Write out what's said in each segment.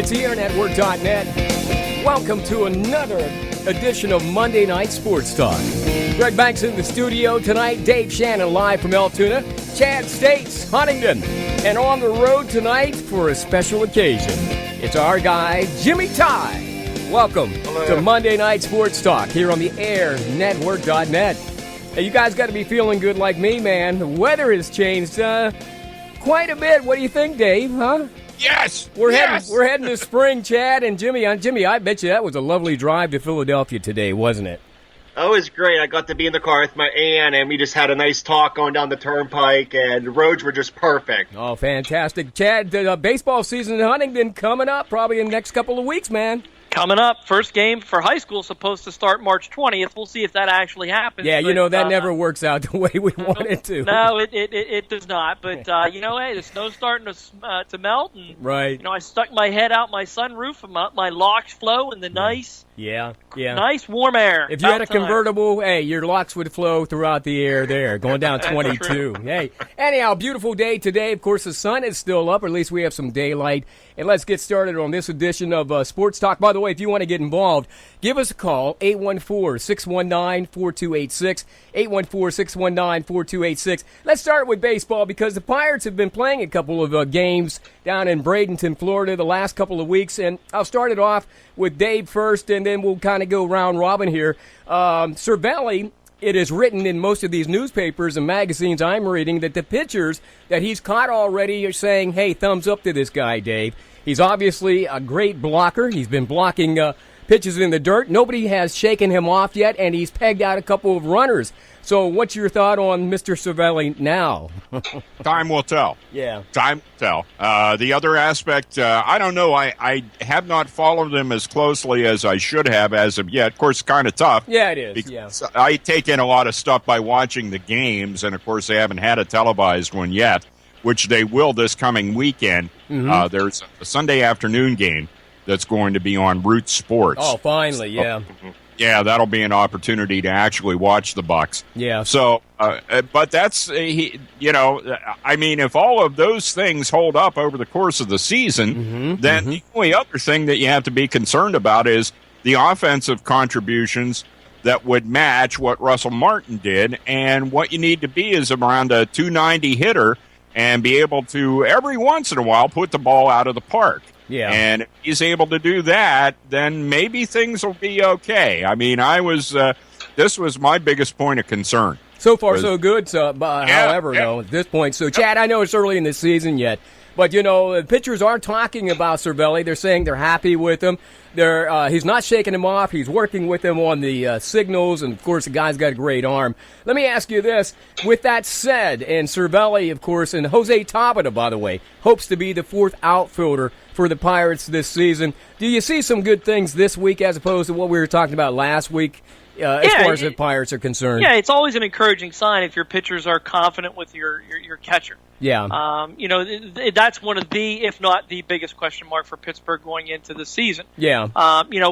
It's earnetwork.net. Welcome to another edition of Monday Night Sports Talk. Greg Banks in the studio tonight. Dave Shannon live from Altoona. Chad States, Huntington. And on the road tonight for a special occasion. It's our guy, Jimmy Ty. Welcome to Monday Night Sports Talk here on the airnetwork.net. Hey, you guys got to be feeling good like me, man. The weather has changed quite a bit. What do you think, Dave, huh? Yes! We're heading to spring, Chad and Jimmy. Jimmy, I bet you that was a lovely drive to Philadelphia today, wasn't it? Oh, it was great. I got to be in the car with my aunt, and we just had a nice talk going down the turnpike, and the roads were just perfect. Oh, fantastic. Chad, the baseball season in Huntington coming up probably in the next couple of weeks, man. Coming up, first game for high school supposed to start March 20th. We'll see if that actually happens. Yeah, that never works out the way we want it to. No, it does not. But, hey, the snow's starting to melt. And, right. I stuck my head out my sunroof and my locks flow in the nice warm air. If you had a convertible, hey, your locks would flow throughout the air there, going down 22. Hey, anyhow, beautiful day today. Of course, the sun is still up, or at least we have some daylight. And let's get started on this edition of Sports Talk. By the way, if you want to get involved, give us a call, 814-619-4286, 814-619-4286. Let's start with baseball because the Pirates have been playing a couple of games down in Bradenton, Florida, the last couple of weeks. And I'll start it off with Dave first, and then we'll kind of go round robin here. Cervelli, it is written in most of these newspapers and magazines I'm reading that the pitchers that he's caught already are saying, hey, thumbs up to this guy, Dave. He's obviously a great blocker. He's been blocking pitches in the dirt. Nobody has shaken him off yet, and he's pegged out a couple of runners. So what's your thought on Mr. Cervelli now? Time will tell. Yeah. Time will tell. The other aspect, I don't know. I have not followed him as closely as I should have as of yet. Of course, it's kind of tough. Yeah, it is. Because I take in a lot of stuff by watching the games, and, of course, they haven't had a televised one yet, which they will this coming weekend. Mm-hmm. There's a Sunday afternoon game that's going to be on Root Sports. Oh, finally, yeah. Yeah, that'll be an opportunity to actually watch the Bucks. Yeah. So, but that's, I mean, if all of those things hold up over the course of the season, then the only other thing that you have to be concerned about is the offensive contributions that would match what Russell Martin did. And what you need to be is around a 290 hitter and be able to, every once in a while, put the ball out of the park. Yeah. And if he's able to do that, then maybe things will be okay. I mean, this was my biggest point of concern. So far, so good. However, though, at this point. So, Chad, I know it's early in the season yet, but, the pitchers aren't talking about Cervelli. They're saying they're happy with him. He's not shaking him off. He's working with him on the signals, and, of course, the guy's got a great arm. Let me ask you this. With that said, and Cervelli, of course, and Jose Tabata, by the way, hopes to be the fourth outfielder for the Pirates this season. Do you see some good things this week as opposed to what we were talking about last week as far as the Pirates are concerned? Yeah, it's always an encouraging sign if your pitchers are confident with your catcher. Yeah. That's one of the, if not the biggest question mark for Pittsburgh going into the season. Yeah.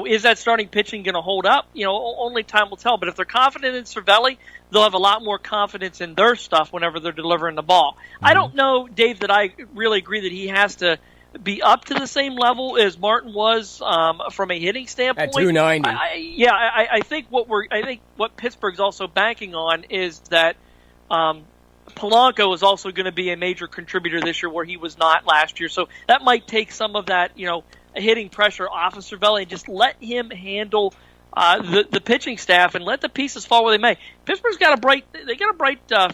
Is that starting pitching going to hold up? Only time will tell. But if they're confident in Cervelli, they'll have a lot more confidence in their stuff whenever they're delivering the ball. I don't know, Dave, that I really agree that he has to be up to the same level as Martin was from a hitting standpoint. At 290. I think what Pittsburgh's also banking on is that Polanco is also going to be a major contributor this year where he was not last year. So that might take some of that, hitting pressure off of Cervelli and just let him handle the pitching staff and let the pieces fall where they may. Pittsburgh's got a bright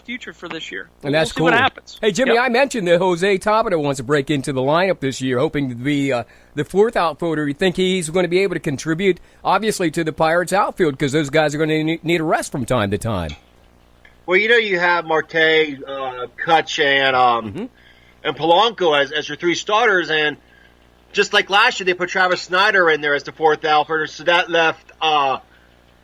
future for this year. And that's cool. We'll see what happens. Hey, Jimmy, I mentioned that Jose Tabata wants to break into the lineup this year, hoping to be the fourth outfielder. You think he's going to be able to contribute, obviously, to the Pirates' outfield because those guys are going to need a rest from time to time. Well, you have Marte, Kutch, and Polanco as your three starters, and just like last year, they put Travis Snyder in there as the fourth outfielder, so that left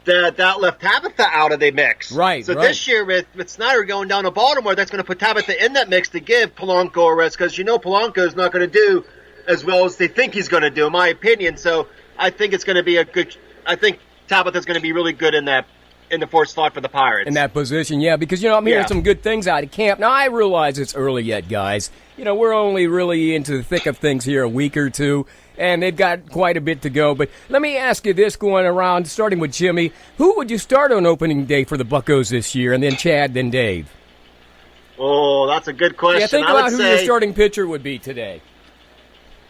Tabitha out of the mix. Right. So this year, with Snyder going down to Baltimore, that's going to put Tabitha in that mix to give Polanco a rest because Polanco is not going to do as well as they think he's going to do, in my opinion. So I think it's going to be I think Tabitha's going to be really good in that in the fourth slot for the Pirates. In that position, yeah, because, I'm hearing Yeah. some good things out of camp. Now, I realize it's early yet, guys. We're only really into the thick of things here a week or two, and they've got quite a bit to go. But let me ask you this going around, starting with Jimmy. Who would you start on opening day for the Buccos this year, and then Chad, then Dave? Oh, that's a good question. Yeah, think about who your starting pitcher would be today.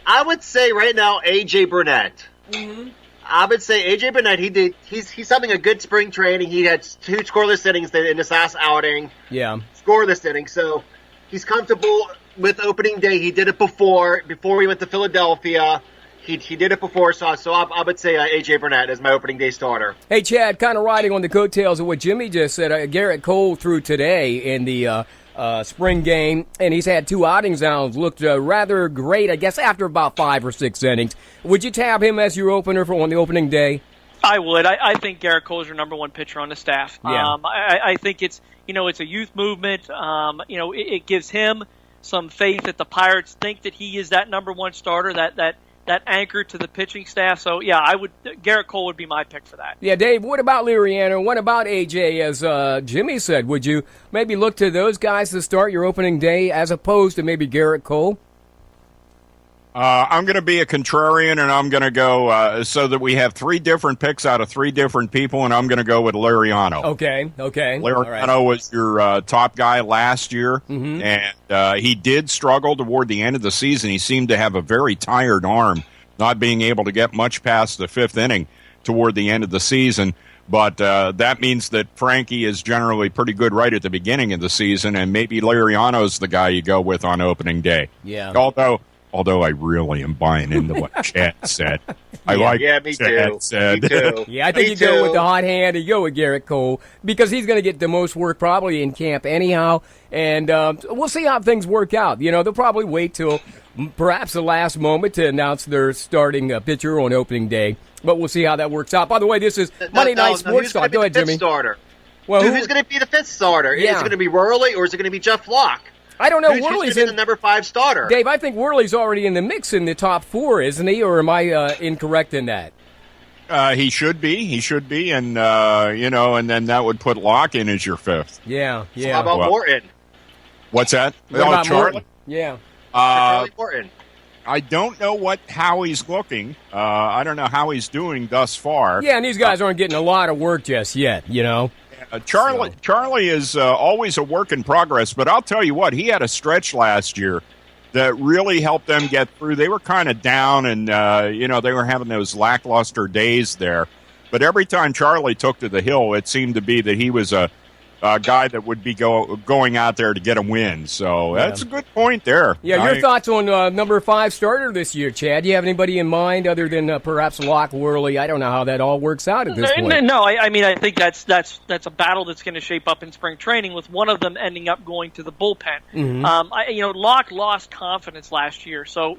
I would say right now A.J. Burnett. Mm-hmm. I would say A.J. Burnett. He's having a good spring training. He had 2 scoreless innings in this last outing. Yeah. Scoreless innings. So he's comfortable with opening day. He did it before he went to Philadelphia. He did it before, so I would say A.J. Burnett is my opening day starter. Hey, Chad, kind of riding on the coattails of what Jimmy just said, Garrett Cole threw today in the spring game, and he's had 2 outings now. Looked rather great, I guess, after about 5 or 6 innings. Would you tab him as your opener on the opening day? I would. I think Garrett Cole is your number 1 pitcher on the staff. Yeah. I think it's a youth movement. It gives him some faith that the Pirates think that he is that number 1 starter, that anchor to the pitching staff. So, yeah, Garrett Cole would be my pick for that. Yeah, Dave, what about Liriano? What about AJ? As Jimmy said, would you maybe look to those guys to start your opening day as opposed to maybe Garrett Cole? I'm going to be a contrarian, and I'm going to go so that we have 3 different picks out of 3 different people, and I'm going to go with Liriano. Okay. Liriano was your top guy last year, and he did struggle toward the end of the season. He seemed to have a very tired arm, not being able to get much past the 5th inning toward the end of the season. But that means that Frankie is generally pretty good right at the beginning of the season, and maybe Liriano's the guy you go with on opening day. Yeah. Although I really am buying into what Chad said. I like what me Chad too. said. Me too. Yeah, I think you go with the hot hand and you go with Garrett Cole because he's going to get the most work probably in camp anyhow. And we'll see how things work out. They'll probably wait till perhaps the last moment to announce their starting pitcher on opening day. But we'll see how that works out. By the way, this is Monday Night Sports Talk. Go ahead, Jimmy. Starter? Well, who's going to be the 5th starter? Yeah. Is it going to be Worley or is it going to be Jeff Locke? I don't know. Who's Worley's in the number 5 starter? Dave, I think Worley's already in the mix in the top 4, isn't he? Or am I incorrect in that? He should be, and and then that would put Locke in as your 5th. Yeah. So how about Morton? What's that? What about Charlie? Morton? Yeah. Charlie Morton. I don't know how he's looking. I don't know how he's doing thus far. Yeah, and these guys aren't getting a lot of work just yet, Charlie is always a work in progress, but I'll tell you what, he had a stretch last year that really helped them get through. They were kind of down, and they were having those lackluster days there. But every time Charlie took to the hill, it seemed to be that he was a guy that would be going out there to get a win. So that's a good point there. Yeah, your thoughts on number 5 starter this year, Chad? Do you have anybody in mind other than perhaps Locke, Worley? I don't know how that all works out at this point. No, I mean I think that's a battle that's going to shape up in spring training with one of them ending up going to the bullpen. Mm-hmm. Locke lost confidence last year, so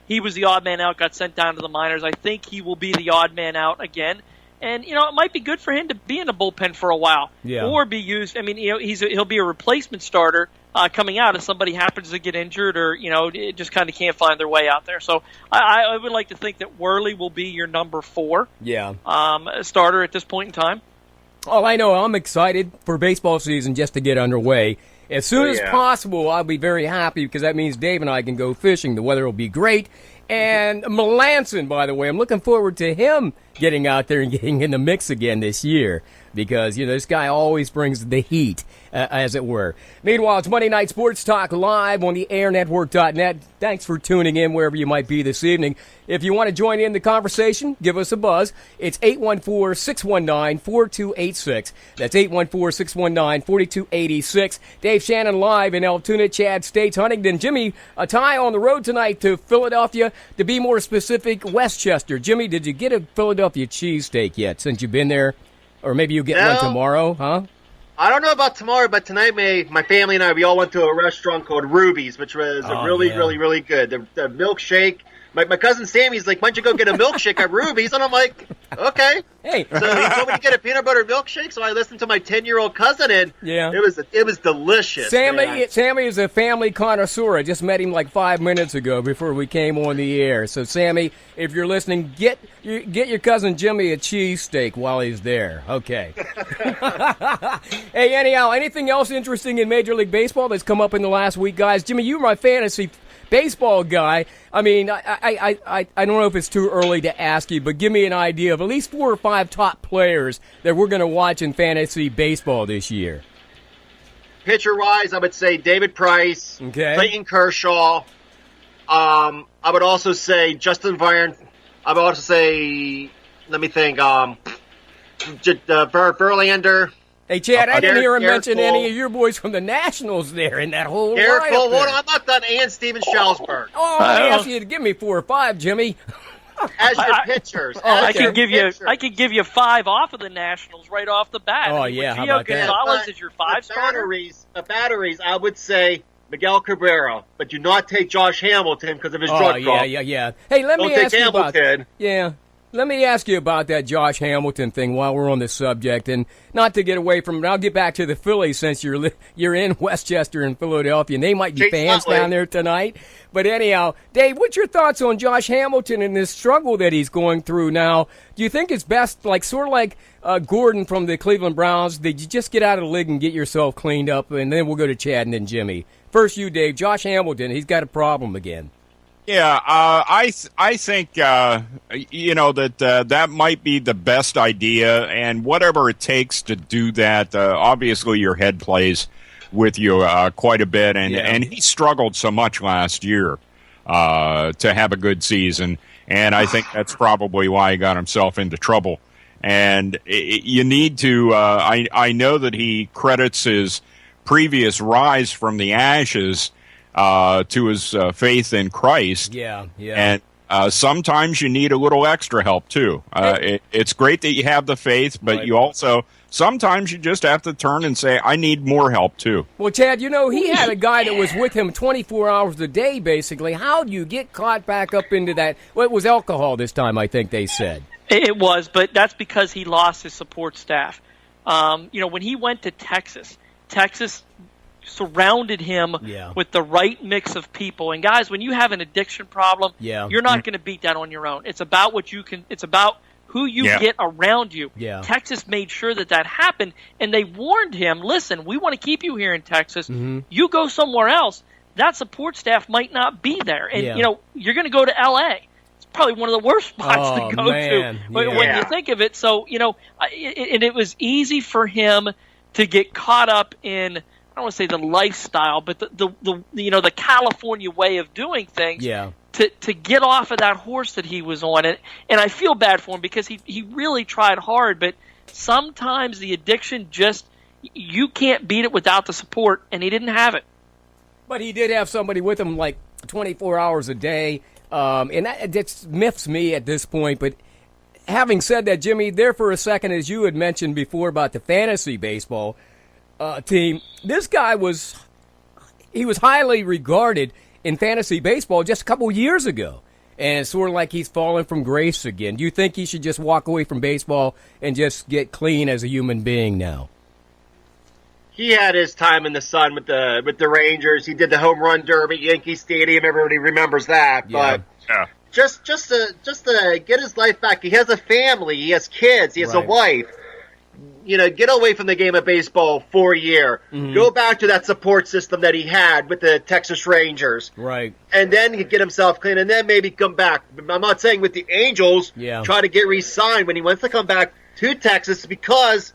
he was the odd man out, got sent down to the minors. I think he will be the odd man out again. And, it might be good for him to be in the bullpen for a while or be used. I mean, he'll be a replacement starter coming out if somebody happens to get injured or, just kind of can't find their way out there. So I would like to think that Worley will be your number 4 starter at this point in time. Oh, I know. I'm excited for baseball season just to get underway. As soon as possible, I'll be very happy because that means Dave and I can go fishing. The weather will be great. And Melanson, by the way, I'm looking forward to him getting out there and getting in the mix again this year because, this guy always brings the heat, as it were. Meanwhile, it's Monday Night Sports Talk live on the airnetwork.net. Thanks for tuning in wherever you might be this evening. If you want to join in the conversation, give us a buzz. It's 814-619-4286. That's 814-619-4286. Dave Shannon live in Altoona, Chad States, Huntington. Jimmy, a tie on the road tonight to Philadelphia. To be more specific, Westchester. Jimmy, did you get a Philadelphia cheesesteak yet since you've been there? Or maybe you'll get one tomorrow, huh? I don't know about tomorrow, but tonight my family and I, we all went to a restaurant called Ruby's, which was really, really good. The milkshake my cousin Sammy's like, why don't you go get a milkshake at Ruby's? And I'm like, okay. Hey. So he told me to get a peanut butter milkshake, so I listened to my 10-year-old cousin, and it was delicious. Sammy is a family connoisseur. I just met him like 5 minutes ago before we came on the air. So, Sammy, if you're listening, get your cousin Jimmy a cheesesteak while he's there. Okay. Hey, anyhow, anything else interesting in Major League Baseball that's come up in the last week, guys? Jimmy, you're my fantasy baseball guy. I mean, I don't know if it's too early to ask you, but give me an idea of at least 4 or 5 top players that we're going to watch in fantasy baseball this year. Pitcher-wise, I would say David Price, Clayton Kershaw. I would also say Justin Verlander. I would also say, let me think, Verlander. Hey, Chad, I didn't hear him mention any of your boys from the Nationals there in that whole Garrett Cole, lineup. hold on, I'm not done. And Steven Strasburg. Oh, I asked you to give me 4 or 5, Jimmy. As your pitchers. I can give you 5 off of the Nationals right off the bat. Oh, yeah, how about that? Gonzalez is your 5 starter. Batteries, I would say Miguel Cabrera, but do not take Josh Hamilton because of his drug problem. Yeah. Hey, let me ask you about Let me ask you about that Josh Hamilton thing while we're on the subject, and not to get away from it. I'll get back to the Phillies since you're in Westchester and Philadelphia, and they might be fans down there tonight. But anyhow, Dave, what's your thoughts on Josh Hamilton and this struggle that he's going through now? Do you think it's best, like sort of like Gordon from the Cleveland Browns, did you just get out of the league and get yourself cleaned up, and then we'll go to Chad and then Jimmy. First you, Dave. Josh Hamilton, he's got a problem again. Yeah, I think that might be the best idea, and whatever it takes to do that. Obviously, your head plays with you quite a bit, and he struggled so much last year to have a good season, and I think that's probably why he got himself into trouble. And you need to. I know that he credits his previous rise from the ashes to his faith in Christ. Yeah. And sometimes you need a little extra help, too. It's great that you have the faith, but you also, sometimes you just have to turn and say, I need more help, too. Well, Chad, he had a guy that was with him 24 hours a day, basically. How do you get caught back up into that? Well, it was alcohol this time, I think they said. It was, but that's because he lost his support staff. When he went to Texas surrounded him with the right mix of people. And guys, when you have an addiction problem, you're not going to beat that on your own. It's about it's about who you get around you. Yeah. Texas made sure that happened, and they warned him, listen, we want to keep you here in Texas. Mm-hmm. You go somewhere else, that support staff might not be there. And, you're going to go to L.A. It's probably one of the worst spots to go to when you think of it. So, and it was easy for him to get caught up in, I don't want to say the lifestyle, but the California way of doing things. Yeah. To get off of that horse that he was on, and I feel bad for him because he really tried hard, but sometimes the addiction you can't beat it without the support, and he didn't have it. But he did have somebody with him like 24 hours a day, and that miffs me at this point. But having said that, Jimmy, there for a second, as you had mentioned before about the fantasy baseball team, this guy was highly regarded in fantasy baseball just a couple years ago, and it's sort of like he's fallen from grace again. Do you think he should just walk away from baseball and just get clean as a human being now? He had his time in the sun with the Rangers. He did the home run derby, Yankee Stadium. Everybody remembers that. Yeah. But just to get his life back. He has a family. He has kids. He has a wife. Get away from the game of baseball for a year. Mm-hmm. Go back to that support system that he had with the Texas Rangers. Right. And then get himself clean, and then maybe come back. I'm not saying with the Angels, try to get re-signed when he wants to come back to Texas, because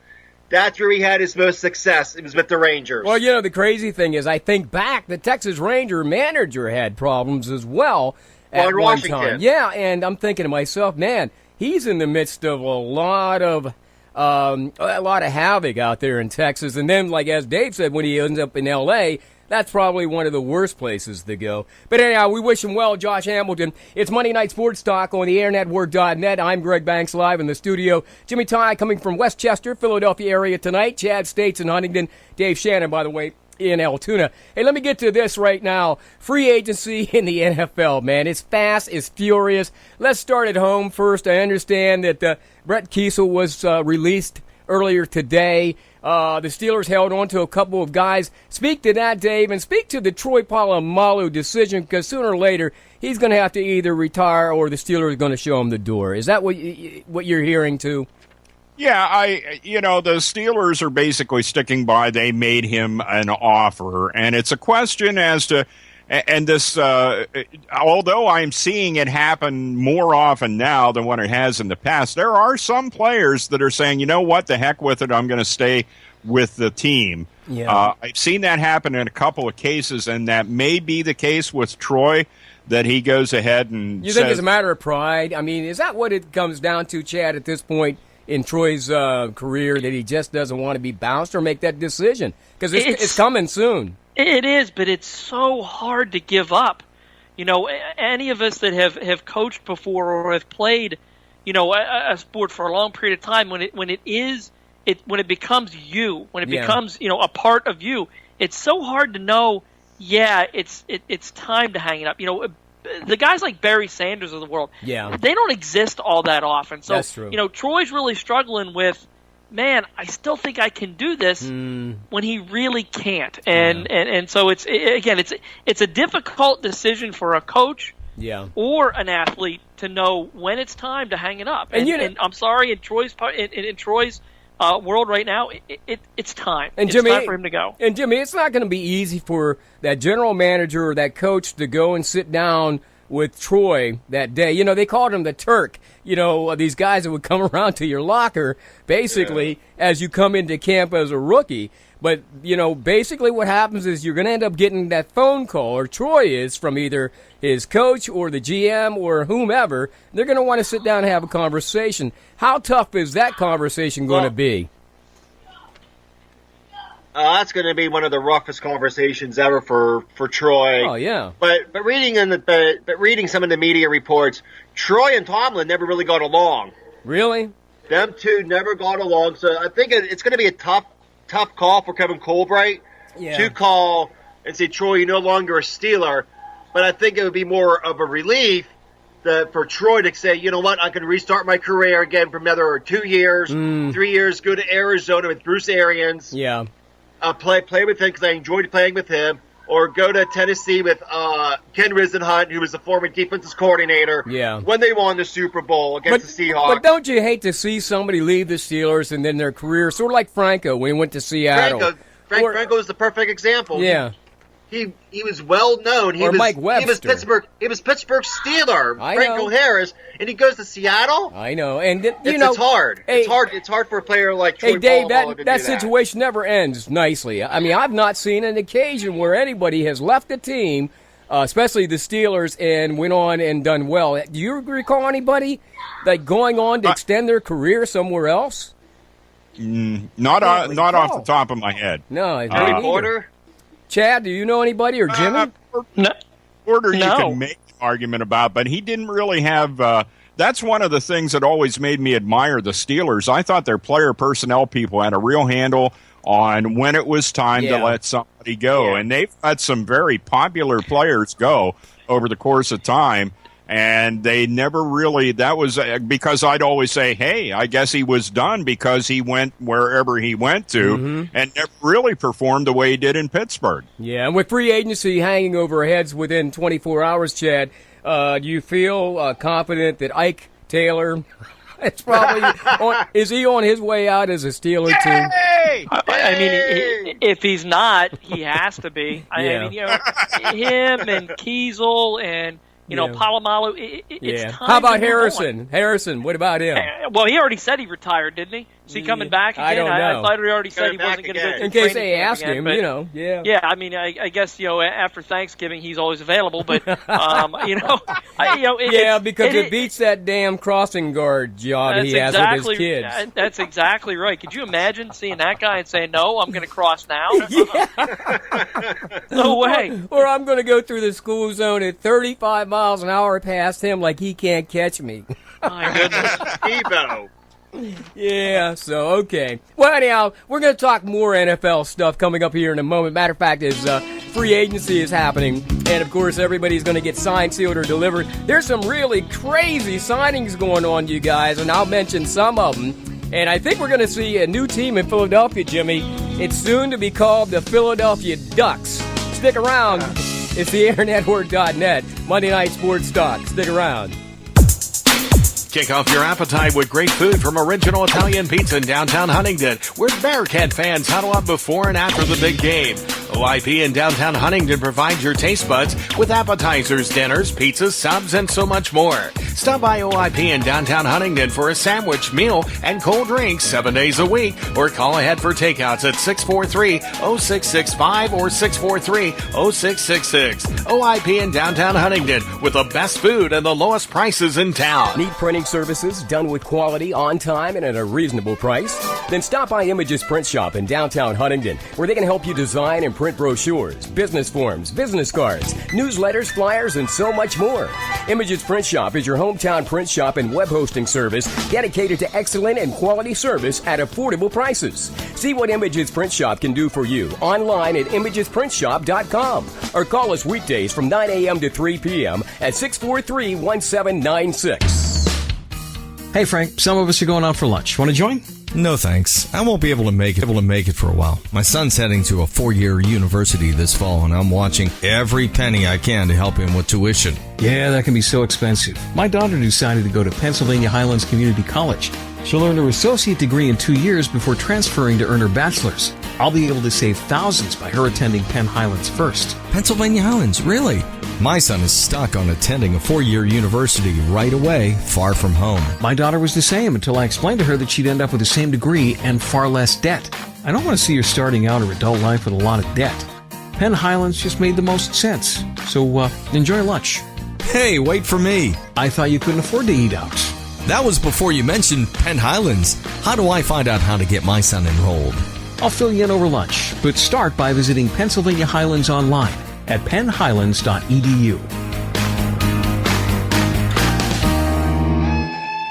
that's where he had his most success. It was with the Rangers. Well, the crazy thing is, I think back, the Texas Ranger manager had problems as well at one time. Yeah, and I'm thinking to myself, man, he's in the midst of a lot of havoc out there in Texas. And then, like as Dave said, when he ends up in L.A., that's probably one of the worst places to go. But anyhow, we wish him well, Josh Hamilton. It's Monday Night Sports Talk on the airnetwork.net. I'm Greg Banks, live in the studio. Jimmy Ty coming from Westchester, Philadelphia area tonight. Chad States in Huntington. Dave Shannon, by the way, in Altoona. Hey, let me get to this right now. Free agency in the NFL, man. It's fast. It's furious. Let's start at home first. I understand that Brett Kiesel was released earlier today. The Steelers held on to a couple of guys. Speak to that, Dave, and speak to the Troy Polamalu decision, because sooner or later he's going to have to either retire or the Steelers are going to show him the door. Is that what you're hearing too? Yeah, the Steelers are basically sticking by they made him an offer, and it's a question as to, and this, although I'm seeing it happen more often now than what it has in the past, there are some players that are saying, you know what, the heck with it, I'm going to stay with the team. Yeah. I've seen that happen in a couple of cases, and that may be the case with Troy, that he goes ahead and You think it's a matter of pride? I mean, is that what it comes down to, Chad, at this point in Troy's career, that he just doesn't want to be bounced or make that decision? Because it's coming soon. It is, but it's so hard to give up. Any of us that have coached before or have played, a sport for a long period of time, when it becomes you, when it becomes a part of you, it's so hard to know. Yeah, it's time to hang it up. The guys like Barry Sanders of the world, they don't exist all that often. So, that's true. Troy's really struggling with, man, I still think I can do this when he really can't. And so it's a difficult decision for a coach or an athlete to know when it's time to hang it up. And I'm sorry, in Troy's world right now, it's time. And Jimmy, it's time for him to go. And Jimmy, it's not going to be easy for that general manager or that coach to go and sit down with Troy that day. They called him the Turk. These guys that would come around to your locker basically as you come into camp as a rookie. But, basically what happens is you're going to end up getting that phone call, or Troy is, from either his coach or the GM or whomever. They're going to want to sit down and have a conversation. How tough is that conversation going to be? That's going to be one of the roughest conversations ever for Troy. Oh yeah. But reading some of the media reports, Troy and Tomlin never really got along. Really? Them two never got along. So I think it's going to be a tough call for Kevin Colbright to call and say, Troy, you're no longer a Steeler. But I think it would be more of a relief for Troy to say, you know what, I can restart my career again for another 2 years, 3 years, go to Arizona with Bruce Arians. Yeah. Play with him because I enjoyed playing with him, or go to Tennessee with Ken Risenhunt, who was the former defensive coordinator. Yeah. When they won the Super Bowl against the Seahawks. But don't you hate to see somebody leave the Steelers and then their career, sort of like Franco when he went to Seattle? Franco is the perfect example. Yeah. He was well known. Mike Webster. He was Pittsburgh's Steeler, I Franco know. Harris, and he goes to Seattle. I know, and it's hard. Hey, it's hard for a player like Troy Hey, Dave, Polamalu to that do situation never ends nicely. I mean, I've not seen an occasion where anybody has left the team, especially the Steelers, and went on and done well. Do you recall anybody going on to extend their career somewhere else? Not off the top of my head. No, Joey Porter. Chad, do you know anybody, or Jimmy? Porter, you can make an argument about, but he didn't really have. That's one of the things that always made me admire the Steelers. I thought their player personnel people had a real handle on when it was time to let somebody go, and they've had some very popular players go over the course of time. And they never really, that was because I'd always say, hey, I guess he was done because he went wherever he went to and never really performed the way he did in Pittsburgh. Yeah, and with free agency hanging over our heads within 24 hours, Chad, do you feel confident that Ike Taylor it's probably is he on his way out as a Steeler too? I mean, if he's not, he has to be. I mean, him and Kiesel and Polamalu, it's time. How about Harrison? Harrison, what about him? Well, he already said he retired, didn't he? Is he coming back again? I don't know. I thought he already said he wasn't going to go. In case they ask again, him, Yeah, I mean, I guess after Thanksgiving he's always available, but because it beats that damn crossing guard job he has with his kids. That's exactly right. Could you imagine seeing that guy and saying, "No, I'm going to cross now"? No way. Or I'm going to go through the school zone at 35 miles an hour past him like he can't catch me. My goodness. Yeah, so, okay. Well, anyhow, we're going to talk more NFL stuff coming up here in a moment. Matter of fact, is free agency is happening, and, of course, everybody's going to get signed, sealed, or delivered. There's some really crazy signings going on, you guys, and I'll mention some of them. And I think we're going to see a new team in Philadelphia, Jimmy. It's soon to be called the Philadelphia Ducks. Stick around. It's the airnetwork.net. Monday Night Sports Talk. Stick around. Kick off your appetite with great food from Original Italian Pizza in downtown Huntington, where Bearcat fans huddle up before and after the big game. OIP in downtown Huntington provides your taste buds with appetizers, dinners, pizzas, subs, and so much more. Stop by OIP in downtown Huntington for a sandwich, meal, and cold drinks 7 days a week, or call ahead for takeouts at 643-0665 or 643-0666. OIP in downtown Huntington with the best food and the lowest prices in town. Need printing services done with quality, on time, and at a reasonable price? Then stop by Images Print Shop in downtown Huntington, where they can help you design and print brochures, business forms, business cards, newsletters, flyers, and so much more. Images Print Shop is your hometown print shop and web hosting service dedicated to excellent and quality service at affordable prices. See what Images Print Shop can do for you online at imagesprintshop.com or call us weekdays from 9 a.m. to 3 p.m. at 643-1796. Hey Frank, some of us are going out for lunch. Want to join? No thanks. I won't be able to make it for a while. My son's heading to a 4-year university this fall, and I'm watching every penny I can to help him with tuition. Yeah, that can be so expensive. My daughter decided to go to Pennsylvania Highlands Community College. She'll earn her associate degree in 2 years before transferring to earn her bachelor's. I'll be able to save thousands by her attending Penn Highlands first. Pennsylvania Highlands, really? My son is stuck on attending a 4-year university right away, far from home. My daughter was the same until I explained to her that she'd end up with the same degree and far less debt. I don't want to see her starting out her adult life with a lot of debt. Penn Highlands just made the most sense. So, enjoy lunch. Hey, wait for me. I thought you couldn't afford to eat out. That was before you mentioned Penn Highlands. How do I find out how to get my son enrolled? I'll fill you in over lunch, but start by visiting Pennsylvania Highlands online at pennhighlands.edu.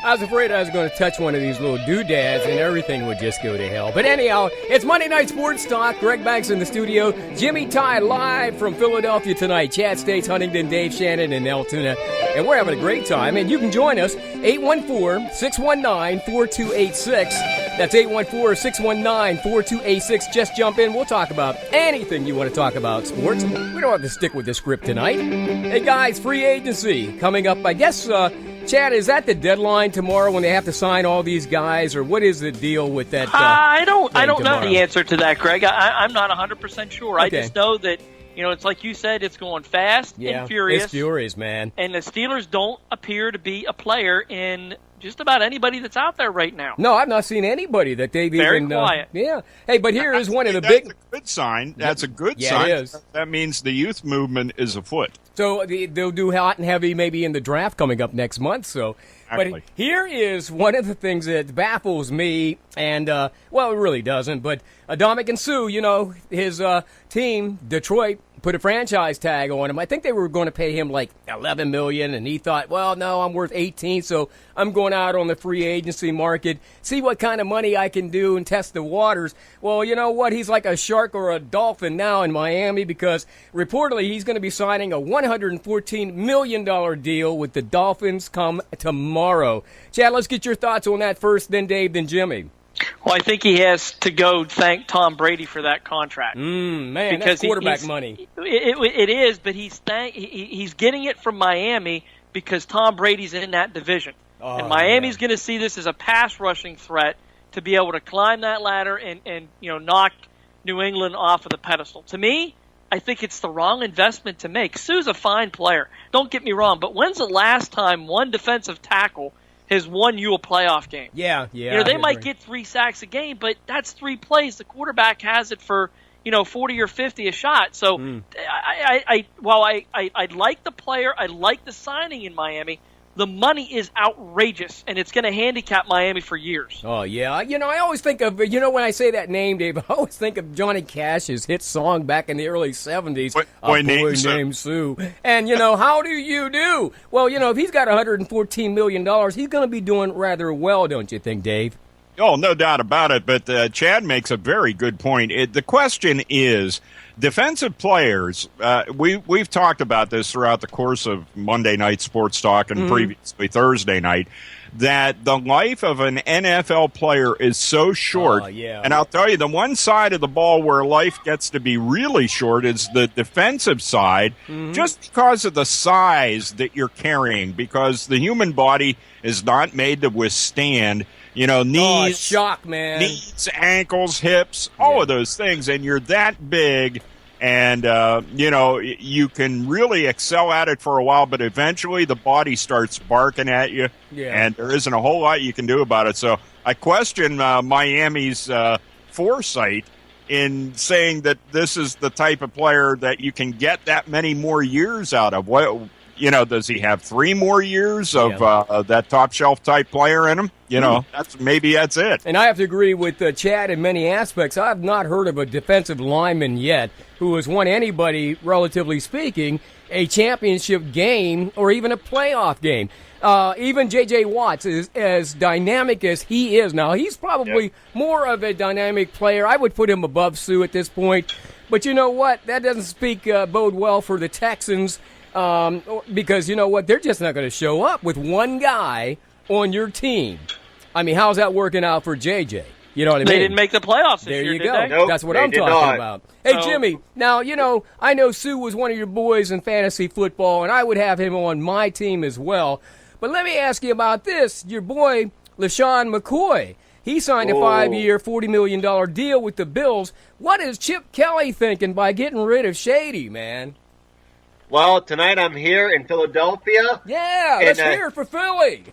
I was afraid I was going to touch one of these little doodads and everything would just go to hell. But anyhow, it's Monday Night Sports Talk. Greg Banks in the studio. Jimmy Ty live from Philadelphia tonight. Chad States, Huntington, Dave Shannon, and Altoona. And we're having a great time. And you can join us, 814-619-4286. That's 814-619-4286. Just jump in. We'll talk about anything you want to talk about sports. We don't have to stick with the script tonight. Hey, guys, free agency coming up. I guess, Chad, is that the deadline tomorrow when they have to sign all these guys, or what is the deal with that? I don't know tomorrow? the answer to that, Greg. I'm not 100% sure. Okay. I just know that, it's like you said, it's going fast and furious. It's furious, man. And the Steelers don't appear to be a player in just about anybody that's out there right now. No, I've not seen anybody that they've Very even... quiet. Yeah. Hey, but here is one of the That's big... a good sign. That's a good Yeah, sign. it is. That means the youth movement is afoot. So they'll do hot and heavy maybe in the draft coming up next month. So, Exactly. But here is one of the things that baffles me, and well, it really doesn't. But Dominic Sue, his team, Detroit, put a franchise tag on him. I think they were going to pay him like $11 million, and he thought, well, no, I'm worth $18, so I'm going out on the free agency market, see what kind of money I can do and test the waters. Well, you know what? He's like a shark or a dolphin now in Miami because reportedly he's going to be signing a $114 million deal with the Dolphins come tomorrow. Chad, let's get your thoughts on that first, then Dave, then Jimmy. Well, I think he has to go thank Tom Brady for that contract. Man, because that's quarterback money. It is, but he's getting it from Miami because Tom Brady's in that division. And Miami's going to see this as a pass rushing threat to be able to climb that ladder and knock New England off of the pedestal. To me, I think it's the wrong investment to make. Sue's a fine player. Don't get me wrong, but when's the last time one defensive tackle has won you a playoff game? Yeah. They might get 3 sacks a game, but that's 3 plays. The quarterback has it for 40 or 50 a shot. So while I like the player, I like the signing in Miami. the money is outrageous, and it's going to handicap Miami for years. Oh, yeah. I always think of, when I say that name, Dave, I always think of Johnny Cash's hit song back in the early 70s, Boy Named Sue. And, how do you do? Well, if he's got $114 million, he's going to be doing rather well, don't you think, Dave? Oh, no doubt about it. But Chad makes a very good point. The question is, defensive players, we've talked about this throughout the course of Monday Night Sports Talk and previously Thursday night, that the life of an NFL player is so short. And I'll tell you, the one side of the ball where life gets to be really short is the defensive side, just because of the size that you're carrying, because the human body is not made to withstand knees, shock, man. Knees, ankles, hips, all of those things. And you're that big, and, you can really excel at it for a while, but eventually the body starts barking at you, and there isn't a whole lot you can do about it. So I question Miami's foresight in saying that this is the type of player that you can get that many more years out of. What, does he have 3 more years of that top shelf type player in him? That's it. And I have to agree with Chad in many aspects. I've not heard of a defensive lineman yet who has won anybody, relatively speaking, a championship game or even a playoff game. Even J.J. Watts is as dynamic as he is now. He's probably more of a dynamic player. I would put him above Sue at this point. But you know what? That doesn't bode well for the Texans. Because you know what? They're just not going to show up with one guy on your team. I mean, how's that working out for JJ? You know what I mean? They didn't make the playoffs this year, year, did you go. They? Nope, that's what they I'm did talking not. about. Hey, Jimmy, now, I know Sue was one of your boys in fantasy football, and I would have him on my team as well. But let me ask you about this. Your boy, LaShawn McCoy, he signed a 5-year, $40 million deal with the Bills. What is Chip Kelly thinking by getting rid of Shady, man? Well, tonight I'm here in Philadelphia. Yeah, let's hear it for Philly.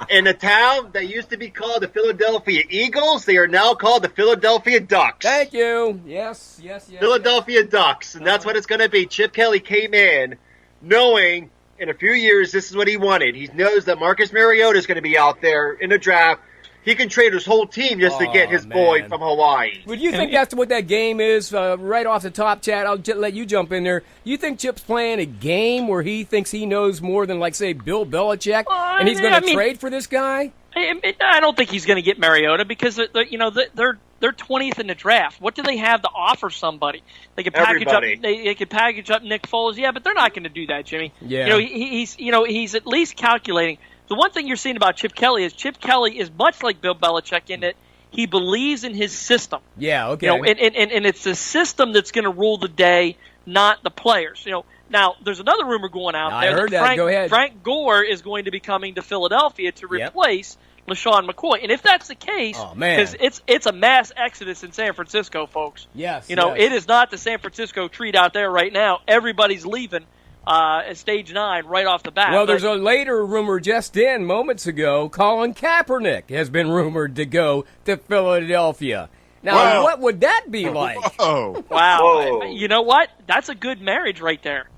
In a town that used to be called the Philadelphia Eagles, they are now called the Philadelphia Ducks. Thank you. Yes. Philadelphia Ducks, and that's what it's going to be. Chip Kelly came in knowing in a few years this is what he wanted. He knows that Marcus Mariota is going to be out there in the draft. He can trade his whole team just to get his boy from Hawaii. Would you think that's what that game is? Right off the top, Chad, I'll let you jump in there. You think Chip's playing a game where he thinks he knows more than, like, say, Bill Belichick, and he's going to trade for this guy? I don't think he's going to get Mariota because they're 20th in the draft. What do they have to offer somebody? They could package Everybody. up. They could package up Nick Foles. Yeah, but they're not going to do that, Jimmy. Yeah. He's at least calculating. The one thing you're seeing about Chip Kelly is much like Bill Belichick in that he believes in his system. Yeah, okay. And it's the system that's going to rule the day, not the players. Now there's another rumor going out there. I heard that. Go ahead. Frank Gore is going to be coming to Philadelphia to replace LaShawn McCoy, and if that's the case, because it's a mass exodus in San Francisco, folks. Yes. It is not the San Francisco treat out there right now. Everybody's leaving. At stage 9 right off the bat. Well, there's a later rumor just in moments ago. Colin Kaepernick has been rumored to go to Philadelphia. Now, what would that be like? Whoa. Wow. Whoa. You know what? That's a good marriage right there.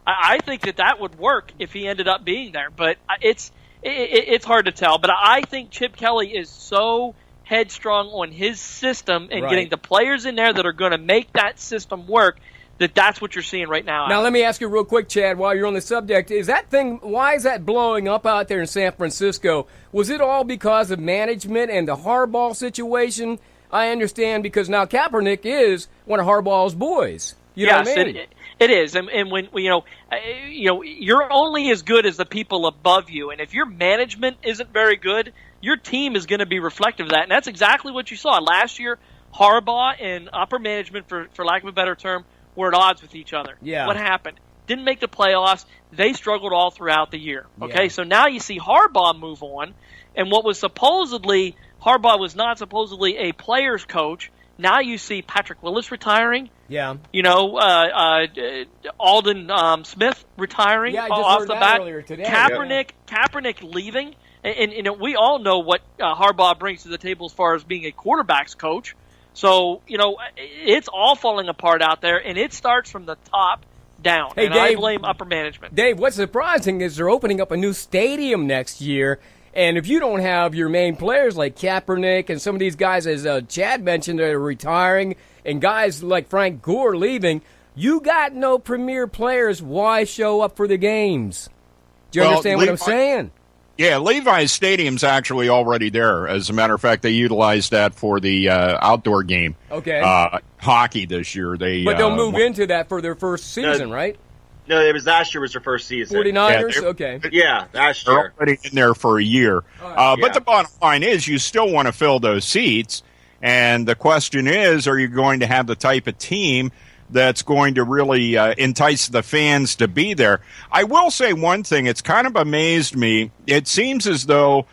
I think that would work if he ended up being there, but it's hard to tell. But I think Chip Kelly is so headstrong on his system and getting the players in there that are going to make that system work. That's what you're seeing right now. Now, let me ask you real quick, Chad, while you're on the subject. Why is that blowing up out there in San Francisco? Was it all because of management and the Harbaugh situation? I understand because now Kaepernick is one of Harbaugh's boys. You know what I mean? It is. And when, you're only as good as the people above you. And if your management isn't very good, your team is going to be reflective of that. And that's exactly what you saw. Last year, Harbaugh and upper management, for lack of a better term, were at odds with each other. Yeah. What happened? Didn't make the playoffs. They struggled all throughout the year. Okay, so now you see Harbaugh move on, and what was supposedly Harbaugh was not supposedly a player's coach. Now you see Patrick Willis retiring. Yeah. Alden Smith retiring off the bat. Earlier today. Kaepernick leaving, and we all know what Harbaugh brings to the table as far as being a quarterback's coach. So, it's all falling apart out there, and it starts from the top down. Hey, and I Dave- blame upper management. Dave, what's surprising is they're opening up a new stadium next year, and if you don't have your main players like Kaepernick and some of these guys, as Chad mentioned, that are retiring, and guys like Frank Gore leaving, you got no premier players. Why show up for the games? Do you understand what I'm saying? Yeah, Levi's Stadium's actually already there. As a matter of fact, they utilized that for the outdoor game. Okay. Hockey this year. But they'll move into that for their first season, right? No, it was last year was their first season. 49ers? Yeah, Okay. Yeah, last They're year. already in there for a year. But the bottom line is you still want to fill those seats. And the question is, are you going to have the type of team that's going to really entice the fans to be there? I will say one thing. It's kind of amazed me. It seems as though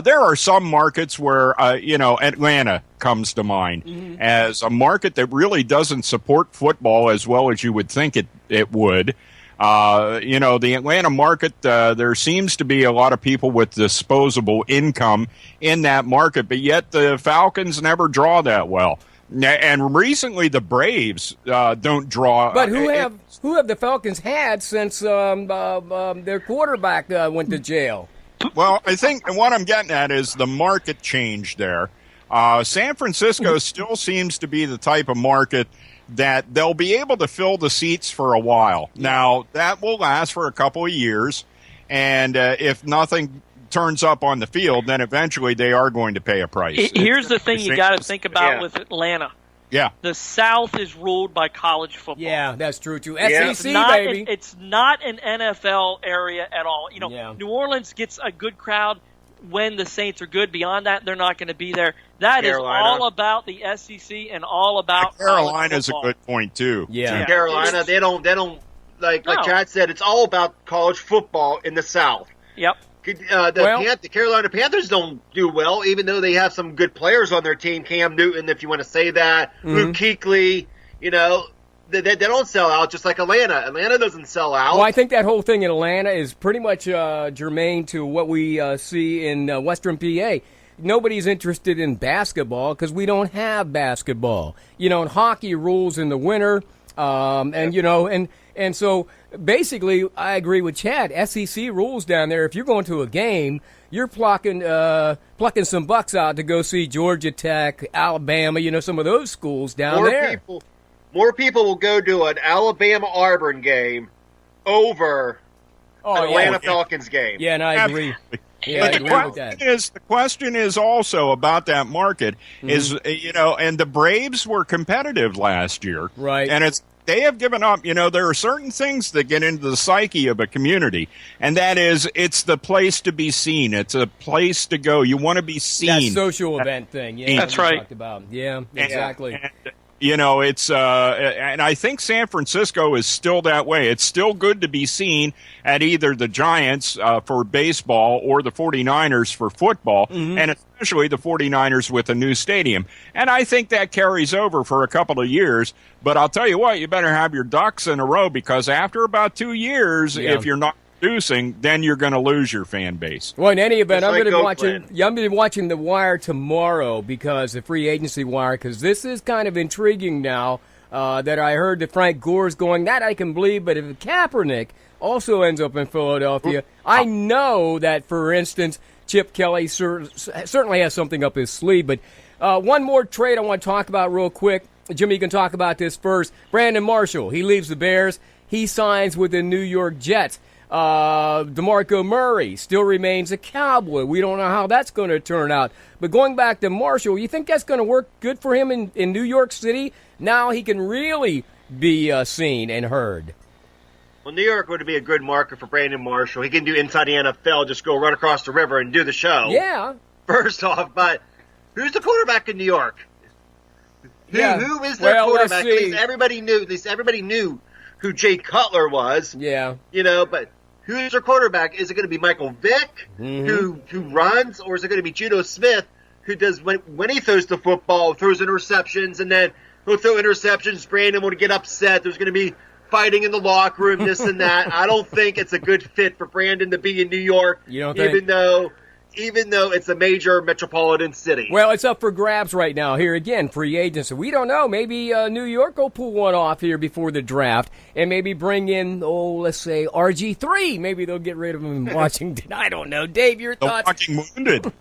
there are some markets where, Atlanta comes to mind as a market that really doesn't support football as well as you would think it would. The Atlanta market, there seems to be a lot of people with disposable income in that market, but yet the Falcons never draw that well. And recently the Braves don't draw. But who have the Falcons had since their quarterback went to jail? Well, I think what I'm getting at is the market change there. San Francisco still seems to be the type of market that they'll be able to fill the seats for a while. Now, that will last for a couple of years, and if nothing turns up on the field, then eventually they are going to pay a price. Here's the thing you got to think about with Atlanta. Yeah. The South is ruled by college football. Yeah, that's true, too. Yeah. SEC, baby. It's not an NFL area at all. New Orleans gets a good crowd when the Saints are good. Beyond that, they're not going to be there. That Carolina. is all about the SEC and all about Carolina's a college good point, too. Yeah. Carolina, they don't like Chad said, it's all about college football in the South. Yep. The Carolina Panthers don't do well, even though they have some good players on their team. Cam Newton, if you want to say that. Luke Kuechly, they don't sell out, just like Atlanta. Atlanta doesn't sell out. Well, I think that whole thing in Atlanta is pretty much germane to what we see in Western PA. Nobody's interested in basketball because we don't have basketball. And hockey rules in the winter, and so basically, I agree with Chad. SEC rules down there. If you're going to a game, you're plucking some bucks out to go see Georgia Tech, Alabama. Some of those schools down there. More people will go to an Alabama-Auburn game over an Atlanta Falcons game. Yeah, and I agree. Yeah, I agree with that. The question is also about that market is, and the Braves were competitive last year. Right. And they have given up. There are certain things that get into the psyche of a community, and that is it's the place to be seen. It's a place to go. You want to be seen. That social event thing. Yeah, that's right. Talked about. Yeah, exactly. It's and I think San Francisco is still that way. It's still good to be seen at either the Giants for baseball or the 49ers for football, and especially the 49ers with a new stadium. And I think that carries over for a couple of years. But I'll tell you what, you better have your ducks in a row, because after about 2 years, if you're not producing, then you're going to lose your fan base. Well, in any event, I'm Just going like to I'm going to be watching The Wire tomorrow, because the free agency wire, because this is kind of intriguing now that I heard that Frank Gore's going. That I can believe, but if Kaepernick also ends up in Philadelphia, I know that, for instance, Chip Kelly certainly has something up his sleeve. But one more trade I want to talk about real quick. Jimmy, you can talk about this first. Brandon Marshall, he leaves the Bears. He signs with the New York Jets. DeMarco Murray still remains a Cowboy. We don't know how that's going to turn out. But going back to Marshall, you think that's going to work good for him in New York City? Now he can really be seen and heard. Well, New York would be a good market for Brandon Marshall. He can do inside the NFL, just go run across the river and do the show. Yeah. First off, but who's the quarterback in New York? Who is their quarterback? Let's see. At least everybody knew who Jay Cutler was. Yeah. But who's their quarterback? Is it going to be Michael Vick, who runs, or is it going to be Geno Smith, who does when he throws the football, throws interceptions, and then he'll throw interceptions, Brandon will get upset, there's going to be fighting in the locker room, this and that. I don't think it's a good fit for Brandon to be in New York, You don't think? even though even though it's a major metropolitan city. Well, it's up for grabs right now. Here again, free agency. We don't know. Maybe New York will pull one off here before the draft and maybe bring in, let's say RG3. Maybe they'll get rid of him in Washington. I don't know. Dave, your thoughts? The Walking Wounded.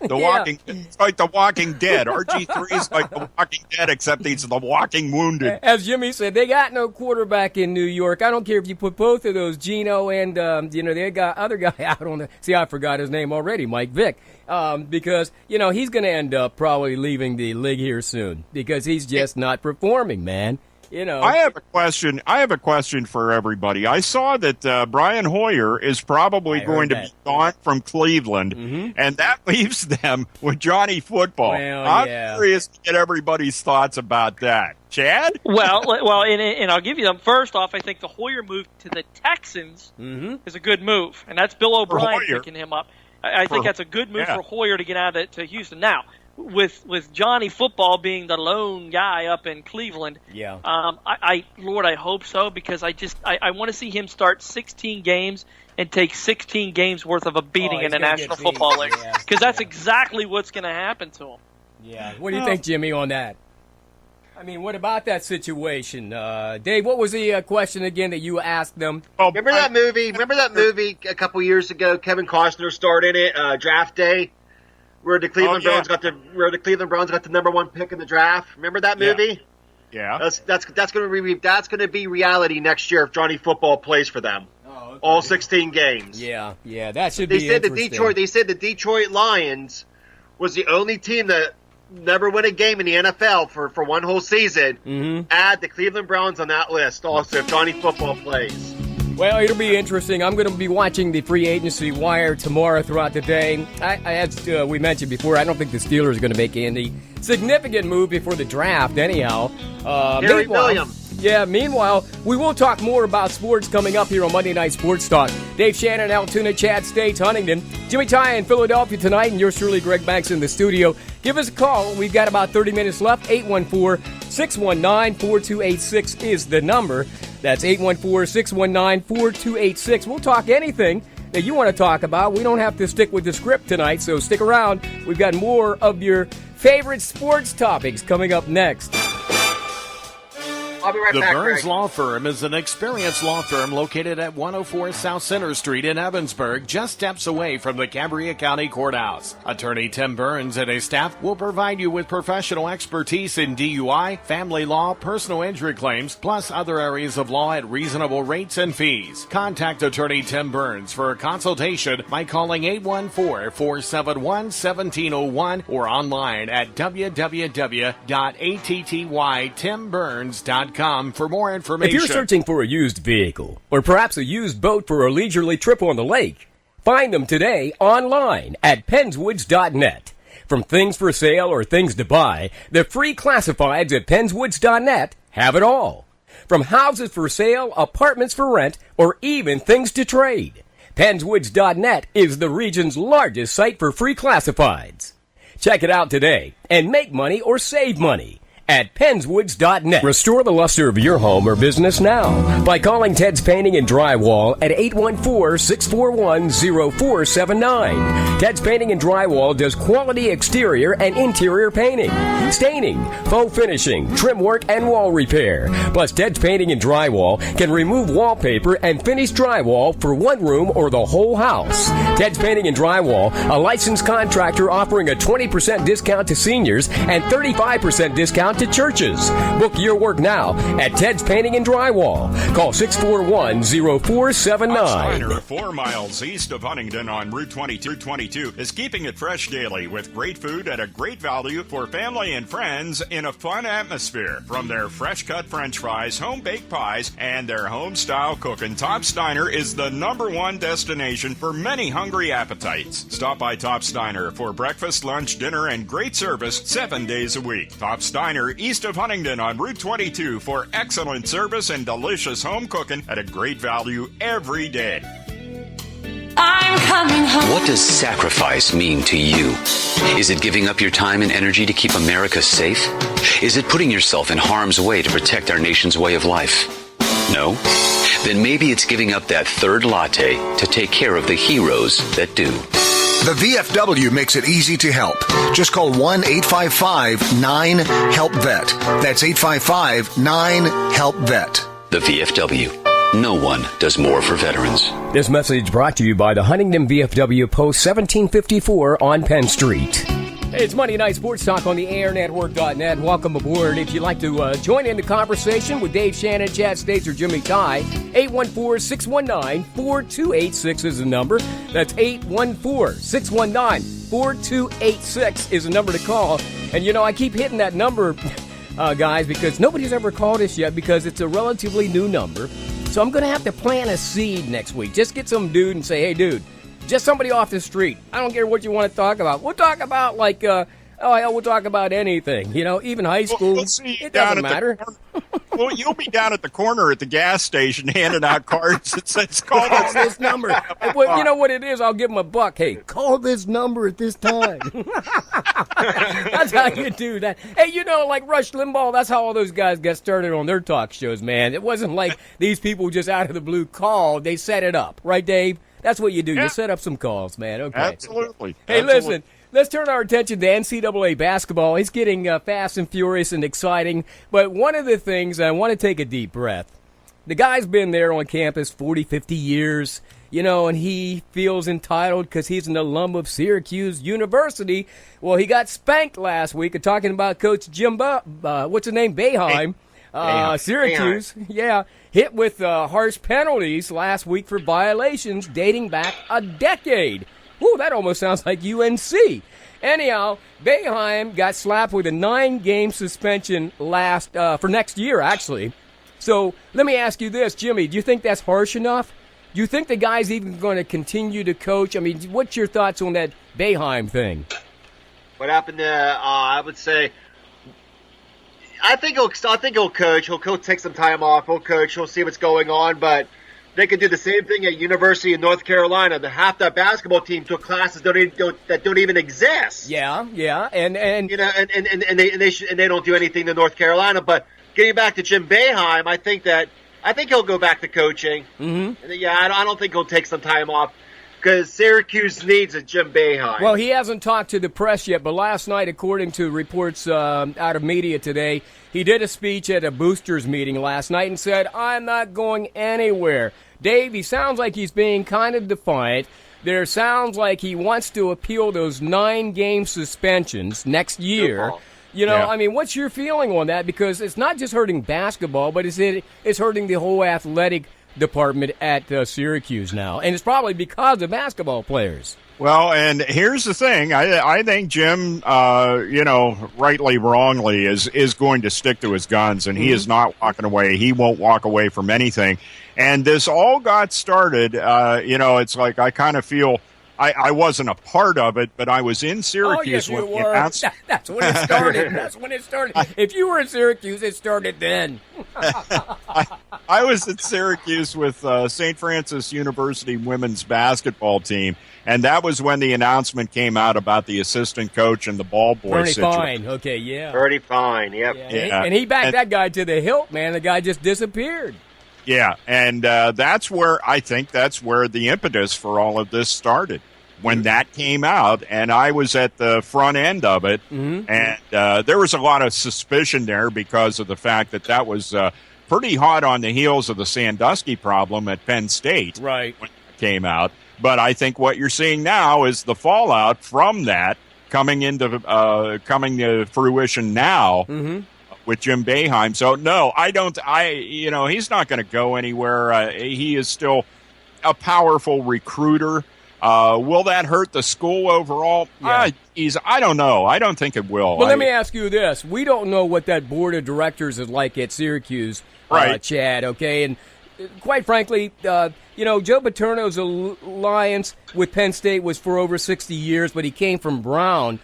It's like The Walking Dead. RG3 is like The Walking Dead, except he's The Walking Wounded. As Jimmy said, they got no quarterback in New York. I don't care if you put both of those, Geno and, they got other guy out on the – see, I forgot his name already, Mike Vick. Because, he's going to end up probably leaving the league here soon because he's just not performing, man. I have a question for everybody. I saw that Brian Hoyer is probably going to be gone from Cleveland, and that leaves them with Johnny Football. Well, I'm curious to get everybody's thoughts about that. Chad? Well, and I'll give you them. First off, I think the Hoyer move to the Texans is a good move, and that's Bill O'Brien picking him up. I think that's a good move for Hoyer to get out to Houston. Now, with Johnny Football being the lone guy up in Cleveland, I hope so, because I want to see him start 16 games and take 16 games worth of a beating in the National Football League, because that's exactly what's going to happen to him. Yeah. What do you think, Jimmy, on that? I mean, what about that situation? Dave, what was the question again that you asked them? Remember that movie? Remember that movie a couple years ago? Kevin Costner starred in it, Draft Day, where the Cleveland Browns got the number one pick in the draft. Remember that movie? Yeah. That's going to be reality next year if Johnny Football plays for them. Oh, okay. All 16 games. Yeah, that should be interesting. They said the Detroit Lions was the only team that never win a game in the NFL for one whole season. Add the Cleveland Browns on that list also if Johnny Football plays. Well, it'll be interesting. I'm going to be watching the free agency wire tomorrow throughout the day. As we mentioned before, I don't think the Steelers are going to make any significant move before the draft anyhow. Gary Williams. Yeah, meanwhile, we will talk more about sports coming up here on Monday Night Sports Talk. Dave Shannon, Altoona, Chad States, Huntington, Jimmy Ty in Philadelphia tonight, and yours truly, Greg Banks, in the studio. Give us a call. We've got about 30 minutes left. 814-619-4286 is the number. That's 814-619-4286. We'll talk anything that you want to talk about. We don't have to stick with the script tonight, so stick around. We've got more of your favorite sports topics coming up next. I'll be right back. The Burns Greg. Law Firm is an experienced law firm located at 104 South Center Street in Evansburg, just steps away from the Cambria County Courthouse. Attorney Tim Burns and his staff will provide you with professional expertise in DUI, family law, personal injury claims, plus other areas of law at reasonable rates and fees. Contact Attorney Tim Burns for a consultation by calling 814-471-1701 or online at www.attytimburns.com for more information. If you're searching for a used vehicle or perhaps a used boat for a leisurely trip on the lake, find them today online at penswoods.net. From things for sale or things to buy, the free classifieds at penswoods.net have it all. From houses for sale, apartments for rent, or even things to trade, penswoods.net is the region's largest site for free classifieds. Check it out today and make money or save money at penswoods.net. Restore the luster of your home or business now by calling Ted's Painting and Drywall at 814-641-0479. Ted's Painting and Drywall does quality exterior and interior painting, staining, faux finishing, trim work, and wall repair. Plus, Ted's Painting and Drywall can remove wallpaper and finish drywall for one room or the whole house. Ted's Painting and Drywall, a licensed contractor offering a 20% discount to seniors and 35% discount to churches. Book your work now at Ted's Painting and Drywall. Call 641-0479. Steiner, 4 miles east of Huntington on Route 22, is keeping it fresh daily with great food at a great value for family and friends in a fun atmosphere. From their fresh-cut French fries, home-baked pies, and their home-style cooking, Top Steiner is the #1 destination for many hungry appetites. Stop by Top Steiner for breakfast, lunch, dinner, and great service 7 days a week. Top Steiner, east of Huntington on Route 22 for excellent service and delicious home cooking at a great value every day. I'm coming home. What does sacrifice mean to you? Is it giving up your time and energy to keep America safe? Is it putting yourself in harm's way to protect our nation's way of life? No? Then maybe it's giving up that third latte to take care of the heroes that do. The VFW makes it easy to help. Just call 1-855-9-HELP-VET. That's 855-9-HELP-VET. The VFW. No one does more for veterans. This message brought to you by the Huntington VFW, Post 1754 on Penn Street. Hey, it's Monday Night Sports Talk on the AirNetwork.net. Welcome aboard. If you'd like to join in the conversation with Dave Shannon, Chad States, or Jimmy Ty, 814-619-4286 is the number. That's 814-619-4286 is the number to call. And, you know, I keep hitting that number, guys, because nobody's ever called us yet because it's a relatively new number. So I'm going to have to plant a seed next week. Just get some dude and say, hey, dude, just somebody off the street. I don't care what you want to talk about. We'll talk about, like, we'll talk about anything. You know, even high school. We'll see it doesn't matter. Well, you'll be down at the corner at the gas station handing out cards that says, call this number. Well, you know what it is? I'll give them $1. Hey, call this number at this time. That's how you do that. Hey, you know, like Rush Limbaugh, that's how all those guys got started on their talk shows, man. It wasn't like these people just out of the blue called. They set it up. Right, Dave? That's what you do. Yeah. You set up some calls, man. Okay. Absolutely. Hey, listen. Let's turn our attention to NCAA basketball. It's getting fast and furious and exciting. But one of the things, I want to take a deep breath. The guy's been there on campus 40, 50 years, you know, and he feels entitled because he's an alum of Syracuse University. Well, he got spanked last week. I'm talking about Coach Jim, what's his name? Boeheim. Syracuse, yeah, hit with harsh penalties last week for violations dating back a decade. Ooh, that almost sounds like UNC. Anyhow, Boeheim got slapped with a 9-game suspension for next year, actually. So let me ask you this, Jimmy, do you think that's harsh enough? Do you think the guy's even going to continue to coach? I mean, what's your thoughts on that Boeheim thing? What happened I would say, I think he'll coach. He'll take some time off. He'll coach. He'll see what's going on. But they could do the same thing at University of North Carolina. The half that basketball team took classes that don't even exist. Yeah, and you know, and they don't do anything to North Carolina. But getting back to Jim Boeheim, I think he'll go back to coaching. Mm-hmm. Yeah, I don't think he'll take some time off. Because Syracuse needs a Jim Boeheim. Well, he hasn't talked to the press yet, but last night, according to reports out of media today, he did a speech at a boosters meeting last night and said, I'm not going anywhere. Dave, he sounds like he's being kind of defiant. There sounds like he wants to appeal those 9-game suspensions next year. You know, yeah. I mean, what's your feeling on that? Because it's not just hurting basketball, but it's hurting the whole athletic department at Syracuse now, and it's probably because of basketball players. Well, and here's the thing: I think Jim, you know, rightly, wrongly, is going to stick to his guns, and he is not walking away. He won't walk away from anything. And this all got started. You know, it's like I kind of feel. I wasn't a part of it, but I was in Syracuse when you were. That's when it started. That's when it started. If you were in Syracuse, it started then. I was at Syracuse with St. Francis University women's basketball team, and that was when the announcement came out about the assistant coach and the ball boy situation. Fine. Okay, yeah. Pretty fine, yep. Yeah. And he backed that guy to the hilt, man. The guy just disappeared. Yeah, and that's where the impetus for all of this started. When that came out, and I was at the front end of it, and there was a lot of suspicion there because of the fact that was pretty hot on the heels of the Sandusky problem at Penn State, right? When it came out. But I think what you're seeing now is the fallout from that coming to fruition now with Jim Boeheim. So no, he's not going to go anywhere. He is still a powerful recruiter. Will that hurt the school overall? Yeah. I don't know. I don't think it will. Well, let me ask you this. We don't know what that board of directors is like at Syracuse, right. Chad, okay? And quite frankly, Joe Paterno's alliance with Penn State was for over 60 years, but he came from Brown.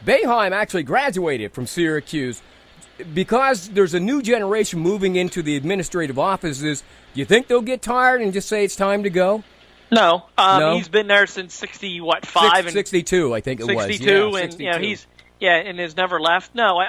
Boeheim actually graduated from Syracuse. Because there's a new generation moving into the administrative offices, do you think they'll get tired and just say it's time to go? No, No? He's been there since 5 and 62, I think it was. 62, Yeah, and 62. and has never left. No,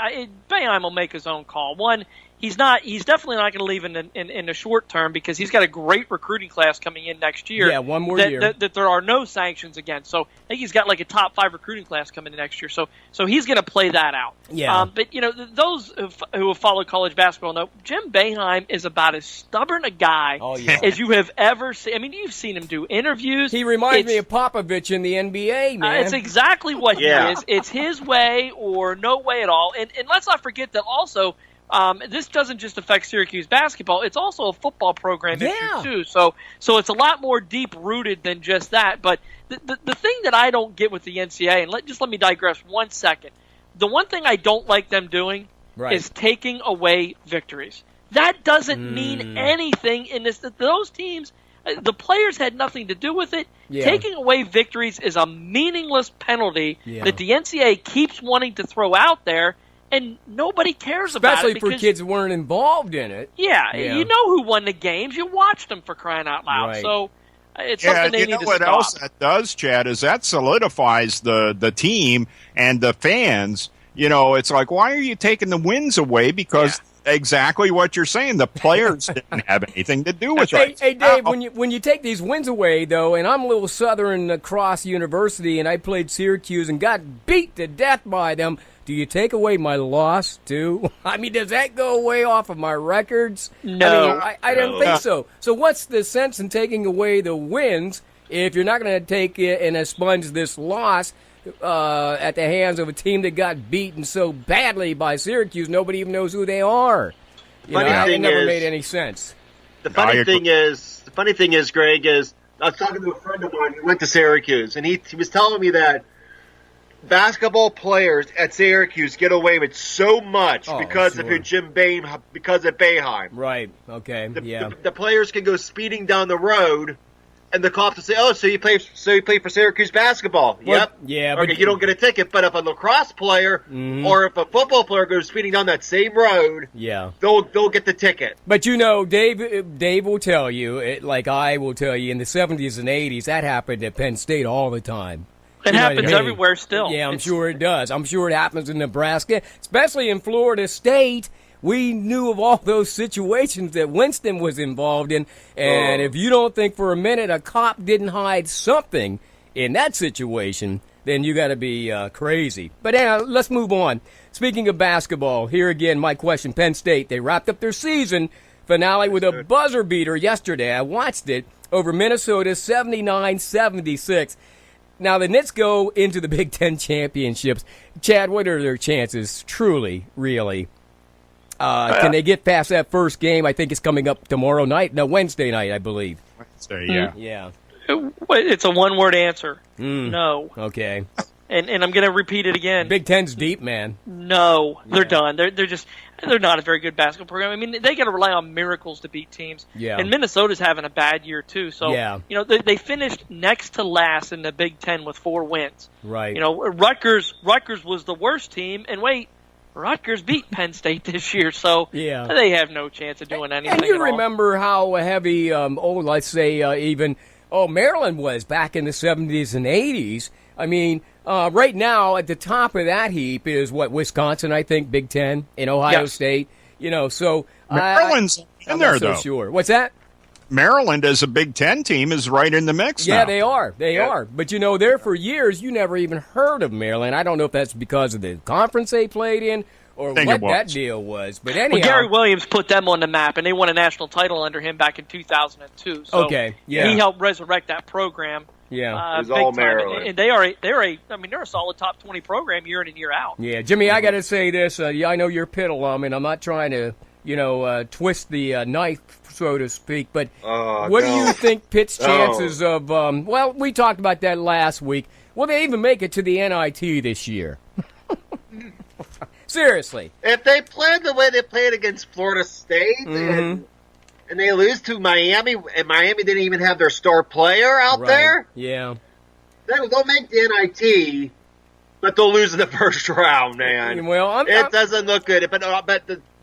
Boeheim will make his own call. One, He's definitely not going to leave in the short term because he's got a great recruiting class coming in next year. Yeah, one more year. That there are no sanctions against. So I think he's got like a top 5 recruiting class coming in next year. So he's going to play that out. Yeah. But those who have followed college basketball know Jim Boeheim is about as stubborn a guy as you have ever seen. I mean, you've seen him do interviews. He reminds me of Popovich in the NBA, man. It's exactly what he is. It's his way or no way at all. And let's not forget that also. This doesn't just affect Syracuse basketball; it's also a football program issue too. So it's a lot more deep rooted than just that. But the thing that I don't get with the NCAA, and let me digress 1 second. The one thing I don't like them doing is taking away victories. That doesn't mean anything in this. Those teams, the players had nothing to do with it. Yeah. Taking away victories is a meaningless penalty that the NCAA keeps wanting to throw out there. And nobody cares about it. Especially for kids who weren't involved in it. Yeah, you know who won the games. You watched them for crying out loud. Right. So it's something they need to stop. What else that does, Chad, is that solidifies the team and the fans. It's like, why are you taking the wins away? Because exactly what you're saying. The players didn't have anything to do with it. Hey, Dave, when you take these wins away, though, and I'm a little Southern Cross University, and I played Syracuse and got beat to death by them, do you take away my loss, too? I mean, does that go away off of my records? No. I don't think so. So what's the sense in taking away the wins if you're not going to take it and expunge this loss at the hands of a team that got beaten so badly by Syracuse? Nobody even knows who they are. It never made any sense. The funny thing is, Greg, I was talking to a friend of mine who went to Syracuse, and he was telling me that basketball players at Syracuse get away with so much because of because of Boeheim. Right. Okay. The players can go speeding down the road, and the cops will say, "Oh, so you play for Syracuse basketball?" Well, yep. Yeah. Okay, you don't get a ticket, but if a lacrosse player or if a football player goes speeding down that same road, they'll get the ticket. But Dave will tell you, like I will tell you, in the 70s and 80s, that happened at Penn State all the time. It happens everywhere still. Yeah, I'm sure it does. I'm sure it happens in Nebraska, especially in Florida State. We knew of all those situations that Winston was involved in, and if you don't think for a minute a cop didn't hide something in that situation, then you got to be crazy. But let's move on. Speaking of basketball, here again, my question, Penn State, they wrapped up their season finale with a buzzer beater yesterday. I watched it over Minnesota, 79-76. Now, the Knicks go into the Big Ten championships. Chad, what are their chances, truly, really? Can they get past that first game? I think it's coming up tomorrow night. No, Wednesday night, I believe. Wednesday, yeah. Yeah. It's a one-word answer. No. Okay. And I'm going to repeat it again. Big Ten's deep, man. No, they're done. They're not a very good basketball program. I mean, they got to rely on miracles to beat teams. Yeah. And Minnesota's having a bad year too. So they finished next to last in the Big Ten with 4 wins. Right. Rutgers was the worst team, and Rutgers beat Penn State this year, so they have no chance of doing anything. And you remember how heavy, let's say even Maryland was back in the 70s and 80s. I mean, right now at the top of that heap is Wisconsin, I think, Big Ten, and Ohio State. So Maryland's in there, I'm not so sure. What's that? Maryland as a Big Ten team is right in the mix now. Yeah, they are. They are. But, there for years, you never even heard of Maryland. I don't know if that's because of the conference they played in or what that deal was. But anyhow. Well, Gary Williams put them on the map, and they won a national title under him back in 2002. So he helped resurrect that program. Yeah, it was all Maryland. And they're a solid top 20 program year in and year out. Yeah, Jimmy, I got to say this. I know you're Pitt alum, and I'm not trying to, twist the knife, so to speak. But what do you think Pitt's chances of? We talked about that last week. Will they even make it to the NIT this year? Seriously, if they played the way they played against Florida State and they lose to Miami, and Miami didn't even have their star player out there, they'll make the NIT, but they'll lose in the first round, man. Well, it doesn't look good. But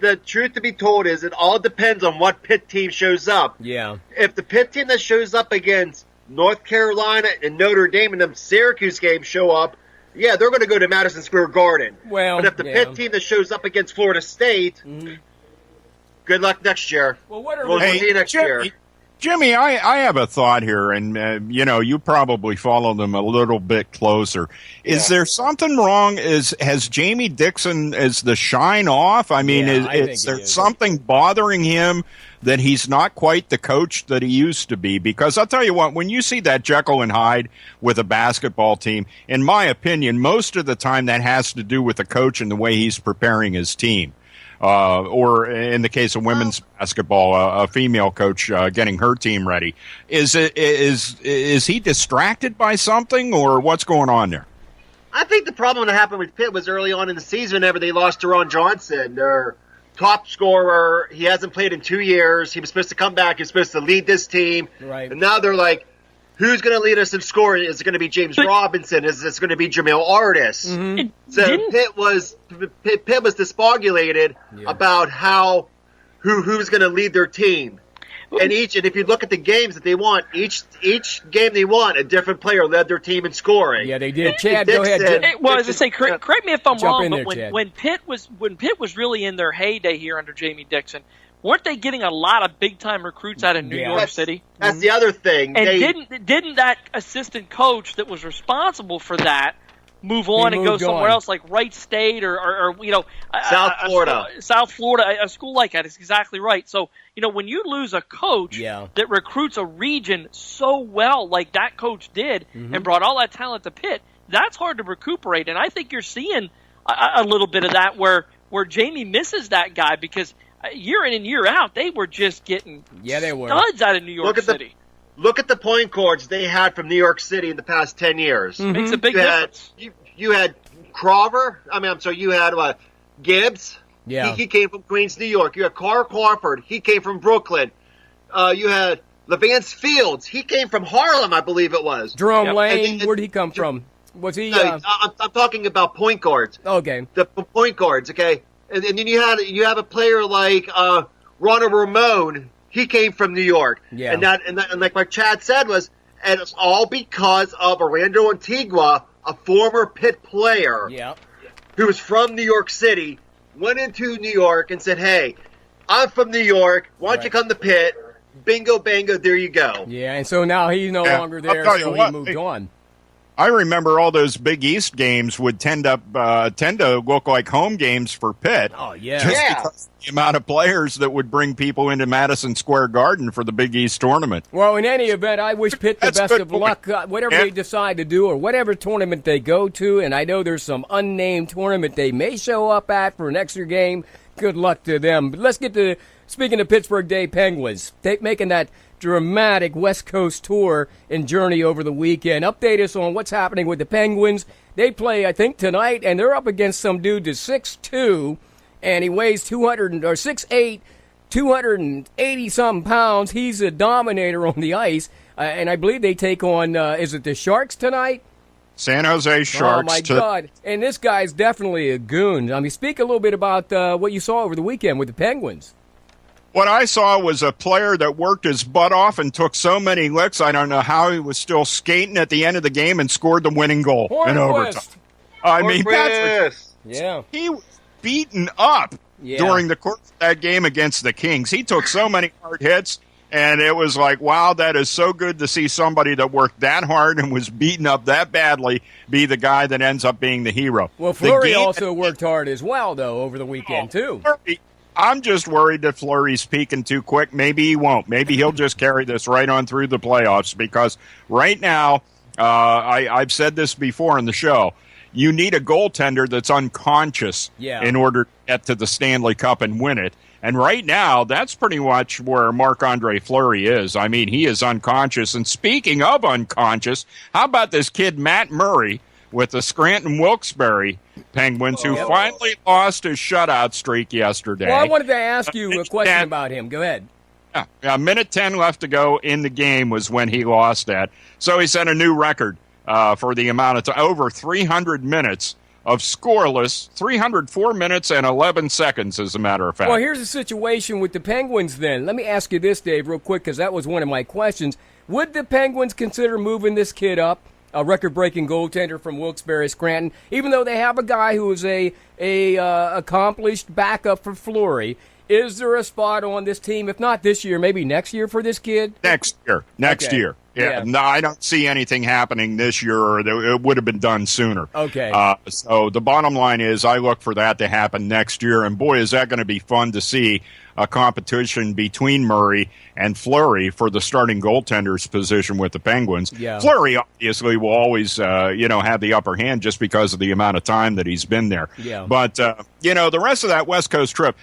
the truth to be told is it all depends on what Pitt team shows up. Yeah. If the Pitt team that shows up against North Carolina and Notre Dame in them Syracuse games show up, they're going to go to Madison Square Garden. Well, but if the Pitt team that shows up against Florida State Good luck next year. Well, what are We'll Hey, see you next year. Jimmy, I have a thought here, and you probably follow them a little bit closer. Is there something wrong? Has Jamie Dixon, is the shine off? I mean, is there something bothering him that he's not quite the coach that he used to be? Because I'll tell you what, when you see that Jekyll and Hyde with a basketball team, in my opinion, most of the time that has to do with the coach and the way he's preparing his team. Or in the case of women's basketball, a female coach getting her team ready. Is he distracted by something, or what's going on there? I think the problem that happened with Pitt was early on in the season whenever they lost to Ron Johnson, their top scorer. He hasn't played in 2 years. He was supposed to come back. He was supposed to lead this team. Right. And now they're like, who's going to lead us in scoring? Is it going to be James Robinson? Is it going to be Jamil Artis? Mm-hmm. So Pitt was disbogulated about who's going to lead their team. And if you look at the games that they won, each game they won, a different player led their team in scoring. Yeah, they did. Chad, go ahead. Well, as I say, correct me if I'm wrong, but there, when Pitt was really in their heyday here under Jamie Dixon, weren't they getting a lot of big time recruits out of New York City? That's the other thing. And didn't that assistant coach that was responsible for that move on and go somewhere else, like Wright State or South Florida? South Florida, a school like that is exactly right. So when you lose a coach that recruits a region so well, like that coach did, and brought all that talent to Pitt, that's hard to recuperate. And I think you're seeing a little bit of that where Jamie misses that guy because year in and year out, they were just getting studs out of New York City. Look at the point guards they had from New York City in the past 10 years. Mm-hmm. Makes a big difference. You had Crover. You had Gibbs. Yeah. He came from Queens, New York. You had Carl Crawford. He came from Brooklyn. You had Levance Fields. He came from Harlem, I believe it was. Jerome Lane, where did he come from? Was he? I'm talking about point guards. Okay. The point guards, okay? And then you have a player like Ronald Ramon. He came from New York. Yeah. And like what Chad said and it's all because of Orlando Antigua, a former Pitt player who was from New York City, went into New York and said, hey, I'm from New York. Why don't you come to Pitt? Bingo, bango, there you go. Yeah, and so now he's no longer there, so he moved on. I remember all those Big East games would tend to look like home games for Pitt. Oh, yeah. Just because of the amount of players that would bring people into Madison Square Garden for the Big East tournament. Well, in any event, I wish Pitt the best of luck, whatever they decide to do or whatever tournament they go to. And I know there's some unnamed tournament they may show up at for an extra game. Good luck to them. But let's get to, speaking of Pittsburgh Day Penguins, making that dramatic West Coast tour and journey over the weekend. Update us on what's happening with the Penguins. They play, I think, tonight, and they're up against some dude that's 6'2", and he weighs 6'8", 280-something pounds. He's a dominator on the ice, and I believe they take on, is it the Sharks tonight? San Jose Sharks. Oh, my God. And this guy's definitely a goon. I mean, speak a little bit about what you saw over the weekend with the Penguins. What I saw was a player that worked his butt off and took so many licks, I don't know how he was still skating at the end of the game and scored the winning goal in overtime. I mean, he was beaten up during the course of that game against the Kings. He took so many hard hits, and it was like, wow, that is so good to see somebody that worked that hard and was beaten up that badly be the guy that ends up being the hero. Well, Fleury also worked hard as well, though, over the weekend, too. I'm just worried that Fleury's peaking too quick. Maybe he won't. Maybe he'll just carry this right on through the playoffs because right now, I've said this before in the show, you need a goaltender that's unconscious in order to get to the Stanley Cup and win it. And right now, that's pretty much where Marc-Andre Fleury is. I mean, he is unconscious. And speaking of unconscious, how about this kid Matt Murray with the Scranton Wilkes-Barre Penguins, who finally lost his shutout streak yesterday. Well, I wanted to ask you a question about him. Go ahead. A minute 10 left to go in the game was when he lost that. So he set a new record for the amount of time, over 300 minutes of scoreless, 304 minutes and 11 seconds, as a matter of fact. Well, here's the situation with the Penguins then. Let me ask you this, Dave, real quick, because that was one of my questions. Would the Penguins consider moving this kid up? A record-breaking goaltender from Wilkes-Barre, Scranton, even though they have a guy who is a accomplished backup for Fleury. Is there a spot on this team, if not this year, maybe next year for this kid? Next year. Okay. Yeah. No, I don't see anything happening this year, or it would have been done sooner. Okay. So the bottom line is I look for that to happen next year, and boy, is that going to be fun to see a competition between Murray and Fleury for the starting goaltender's position with the Penguins. Yeah. Fleury obviously will always, have the upper hand just because of the amount of time that he's been there. Yeah. But, the rest of that West Coast trip,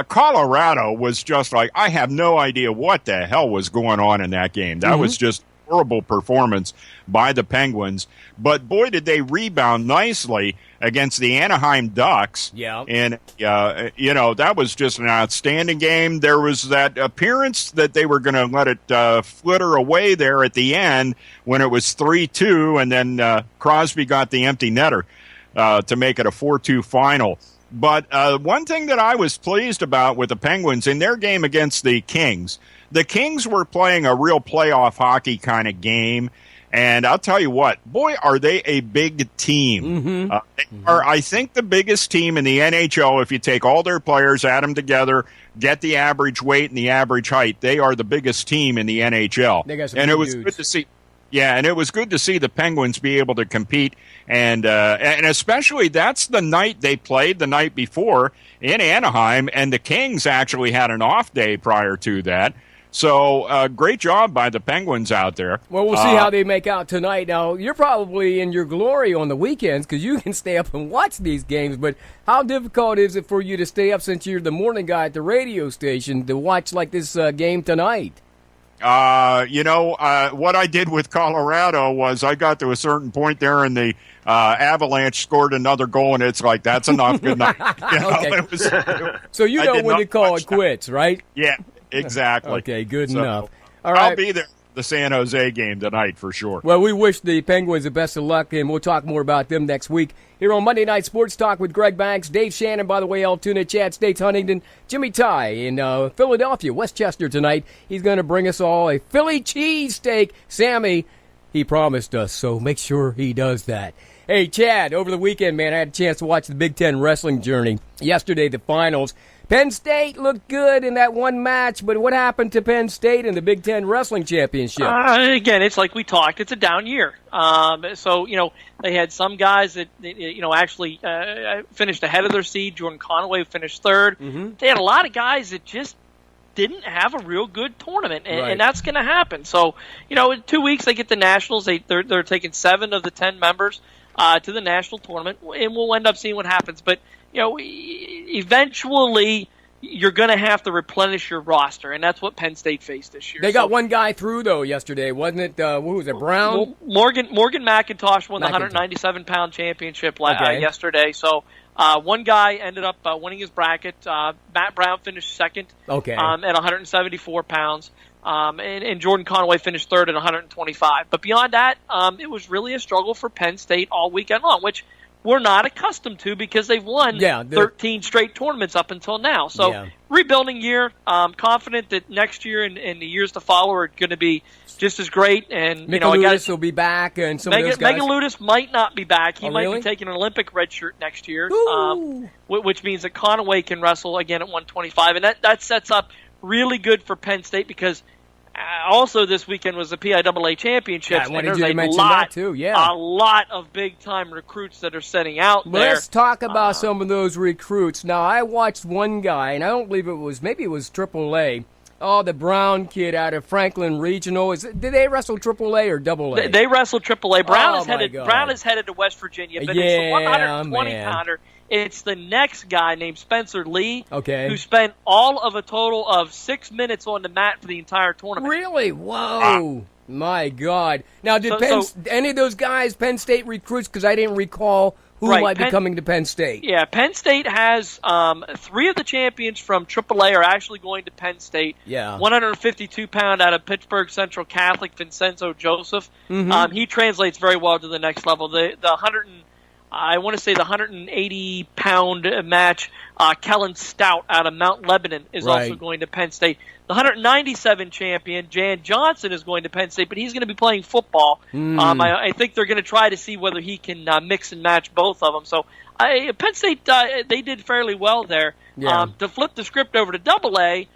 Colorado was just like, I have no idea what the hell was going on in that game. That was just horrible performance by the Penguins. But boy, did they rebound nicely against the Anaheim Ducks. Yeah. And, that was just an outstanding game. There was that appearance that they were going to let it flitter away there at the end when it was 3-2, and then Crosby got the empty netter to make it a 4-2 final. But one thing that I was pleased about with the Penguins in their game against the Kings were playing a real playoff hockey kind of game. And I'll tell you what, boy, are they a big team. They are, I think, the biggest team in the NHL. If you take all their players, add them together, get the average weight and the average height, they are the biggest team in the NHL. They got some and big it was dudes. good to see. Yeah, and it was good to see the Penguins be able to compete, and especially that's the night they played the night before in Anaheim, and the Kings actually had an off day prior to that. So great job by the Penguins out there. Well, we'll see how they make out tonight. Now, you're probably in your glory on the weekends because you can stay up and watch these games, but how difficult is it for you to stay up since you're the morning guy at the radio station to watch like this game tonight? What I did with Colorado was I got to a certain point there and the Avalanche scored another goal, and it's like, that's enough. Good night. Okay. So you know when to call it quits, right? Yeah, exactly. Okay, good enough. All right. I'll be there at the San Jose game tonight for sure. Well, we wish the Penguins the best of luck, and we'll talk more about them next week here on Monday Night Sports Talk with Greg Banks, Dave Shannon, by the way, Altoona, Chad States, Huntington, Jimmy Ty in Philadelphia, Westchester tonight. He's going to bring us all a Philly cheesesteak. Sammy, he promised us, so make sure he does that. Hey, Chad, over the weekend, man, I had a chance to watch the Big Ten wrestling journey. Yesterday, the finals. Penn State looked good in that one match, but what happened to Penn State in the Big Ten Wrestling Championship? Again, it's like we talked. It's a down year. They had some guys that, actually finished ahead of their seed. Jordan Conway finished third. Mm-hmm. They had a lot of guys that just didn't have a real good tournament, and that's going to happen. So, in 2 weeks they get the Nationals. They're taking 7 of the 10 members to the national tournament, and we'll end up seeing what happens. But eventually you're going to have to replenish your roster, and that's what Penn State faced this year. They got one guy through, though, yesterday, wasn't it? Who was it, Brown? Well, Morgan McIntosh won the 197-pound championship yesterday. So one guy ended up winning his bracket. Matt Brown finished second at 174 pounds. And Jordan Conway finished third at 125. But beyond that, it was really a struggle for Penn State all weekend long, which we're not accustomed to because they've won 13 straight tournaments up until now. So rebuilding year, confident that next year and the years to follow are going to be just as great. And Ludis will be back, and some of those guys. Megan Ludis might not be back. He might really? be taking an Olympic red shirt next year, which means that Conway can wrestle again at 125, and that sets up really good for Penn State because also this weekend was the PIAA championships, and there's a lot of big-time recruits that are setting out there. Let's talk about some of those recruits. Now, I watched one guy, and I don't believe it was AAA. Oh, the Brown kid out of Franklin Regional. Did they wrestle AAA or AA? They wrestled AAA. Brown is headed to West Virginia, but it's the 120-pounder. It's the next guy named Spencer Lee, who spent all of a total of 6 minutes on the mat for the entire tournament. Really? Whoa. My God. Now, did any of those guys Penn State recruits? Because I didn't recall who might be coming to Penn State. Yeah, Penn State has 3 of the champions from AAA are actually going to Penn State. Yeah. 152-pound out of Pittsburgh Central Catholic, Vincenzo Joseph. Mm-hmm. He translates very well to the next level. The I want to say the 180-pound match. Kellen Stout out of Mount Lebanon is also going to Penn State. The 197 champion, Jan Johnson, is going to Penn State, but he's going to be playing football. I think they're going to try to see whether he can mix and match both of them. So Penn State, they did fairly well there. Yeah. To flip the script over to Double-A,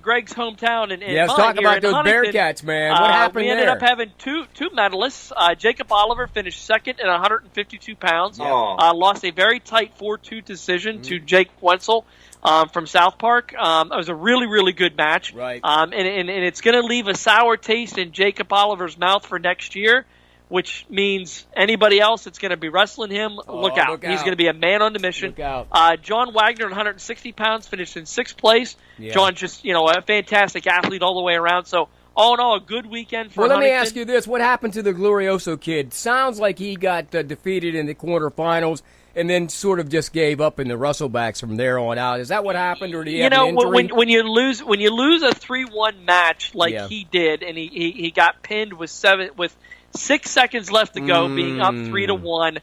Greg's hometown in let's talk about those Bearcats, man. What happened we ended up having two medalists. Jacob Oliver finished second at 152 pounds. Lost a very tight 4-2 decision to Jake Wenzel from South Park. It was a really, really good match. Right. And it's going to leave a sour taste in Jacob Oliver's mouth for next year, which means anybody else that's going to be wrestling him, look out. He's going to be a man on the mission. Look out. John Wagner, at 160 pounds, finished in 6th place. Yeah. John's just, a fantastic athlete all the way around. So, all in all, a good weekend for Well, Huntington. let me ask you this. What happened to the Glorioso kid? Sounds like he got defeated in the quarterfinals and then sort of just gave up in the Russelbacks from there on out. Is that what happened, or do you have an injury? when you lose a 3-1 match like he did, and he got pinned with 6 seconds left to go, being up 3-1.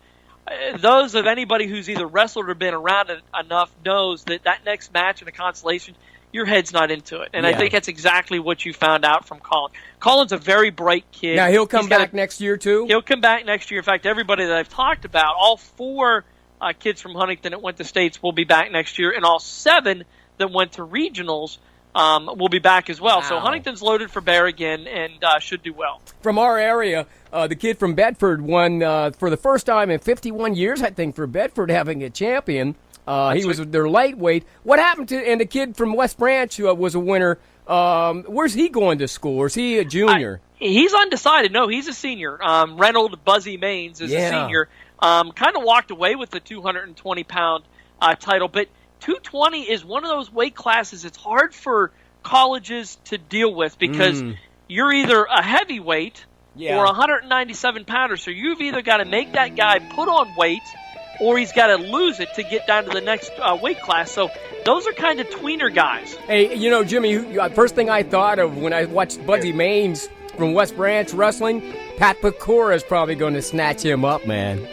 Those of anybody who's either wrestled or been around it enough knows that next match in a consolation, your head's not into it. And I think that's exactly what you found out from Colin. Colin's a very bright kid. Now, he'll come back next year, too? He'll come back next year. In fact, everybody that I've talked about, all 4 kids from Huntington that went to states will be back next year, and all 7 that went to regionals will be back as well. Wow. So Huntington's loaded for bear again and should do well. From our area, the kid from Bedford won for the first time in 51 years, I think, for Bedford having a champion. He was their lightweight. What happened to, and the kid from West Branch was a winner. Where's he going to school? Or is he a junior? He's undecided. No, he's a senior. Reynold Buzzy Maines is a senior. Kind of walked away with the 220-pound title, but 220 is one of those weight classes it's hard for colleges to deal with because you're either a heavyweight or a 197-pounder. So you've either got to make that guy put on weight or he's got to lose it to get down to the next weight class. So those are kind of tweener guys. Hey, Jimmy, first thing I thought of when I watched Buzzy Maines from West Branch wrestling, Pat Pecora is probably going to snatch him up, man.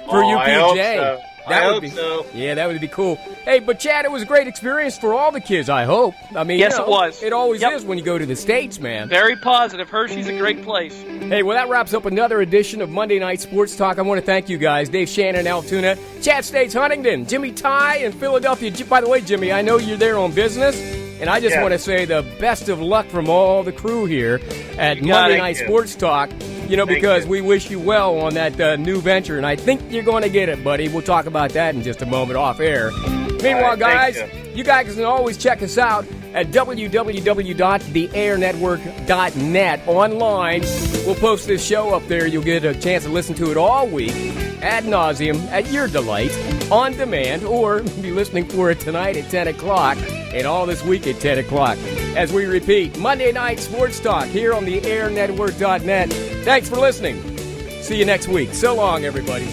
For UPJ. I hope so. Yeah, that would be cool. Hey, but Chad, it was a great experience for all the kids, I hope. I mean, yes, it was. It always is when you go to the States, man. Very positive. Hershey's a great place. Hey, well, that wraps up another edition of Monday Night Sports Talk. I want to thank you guys, Dave Shannon, Altoona, Chad States Huntington, Jimmy Ty in Philadelphia. By the way, Jimmy, I know you're there on business, and I just want to say the best of luck from all the crew here at Monday Night Sports Talk. Because we wish you well on that new venture, and I think you're going to get it, buddy. We'll talk about that in just a moment off air. Meanwhile, guys, you guys can always check us out at www.theairnetwork.net online. We'll post this show up there. You'll get a chance to listen to it all week, ad nauseum, at your delight, on demand, or be listening for it tonight at 10 o'clock and all this week at 10 o'clock. As we repeat, Monday Night Sports Talk here on theairnetwork.net. Thanks for listening. See you next week. So long, everybody.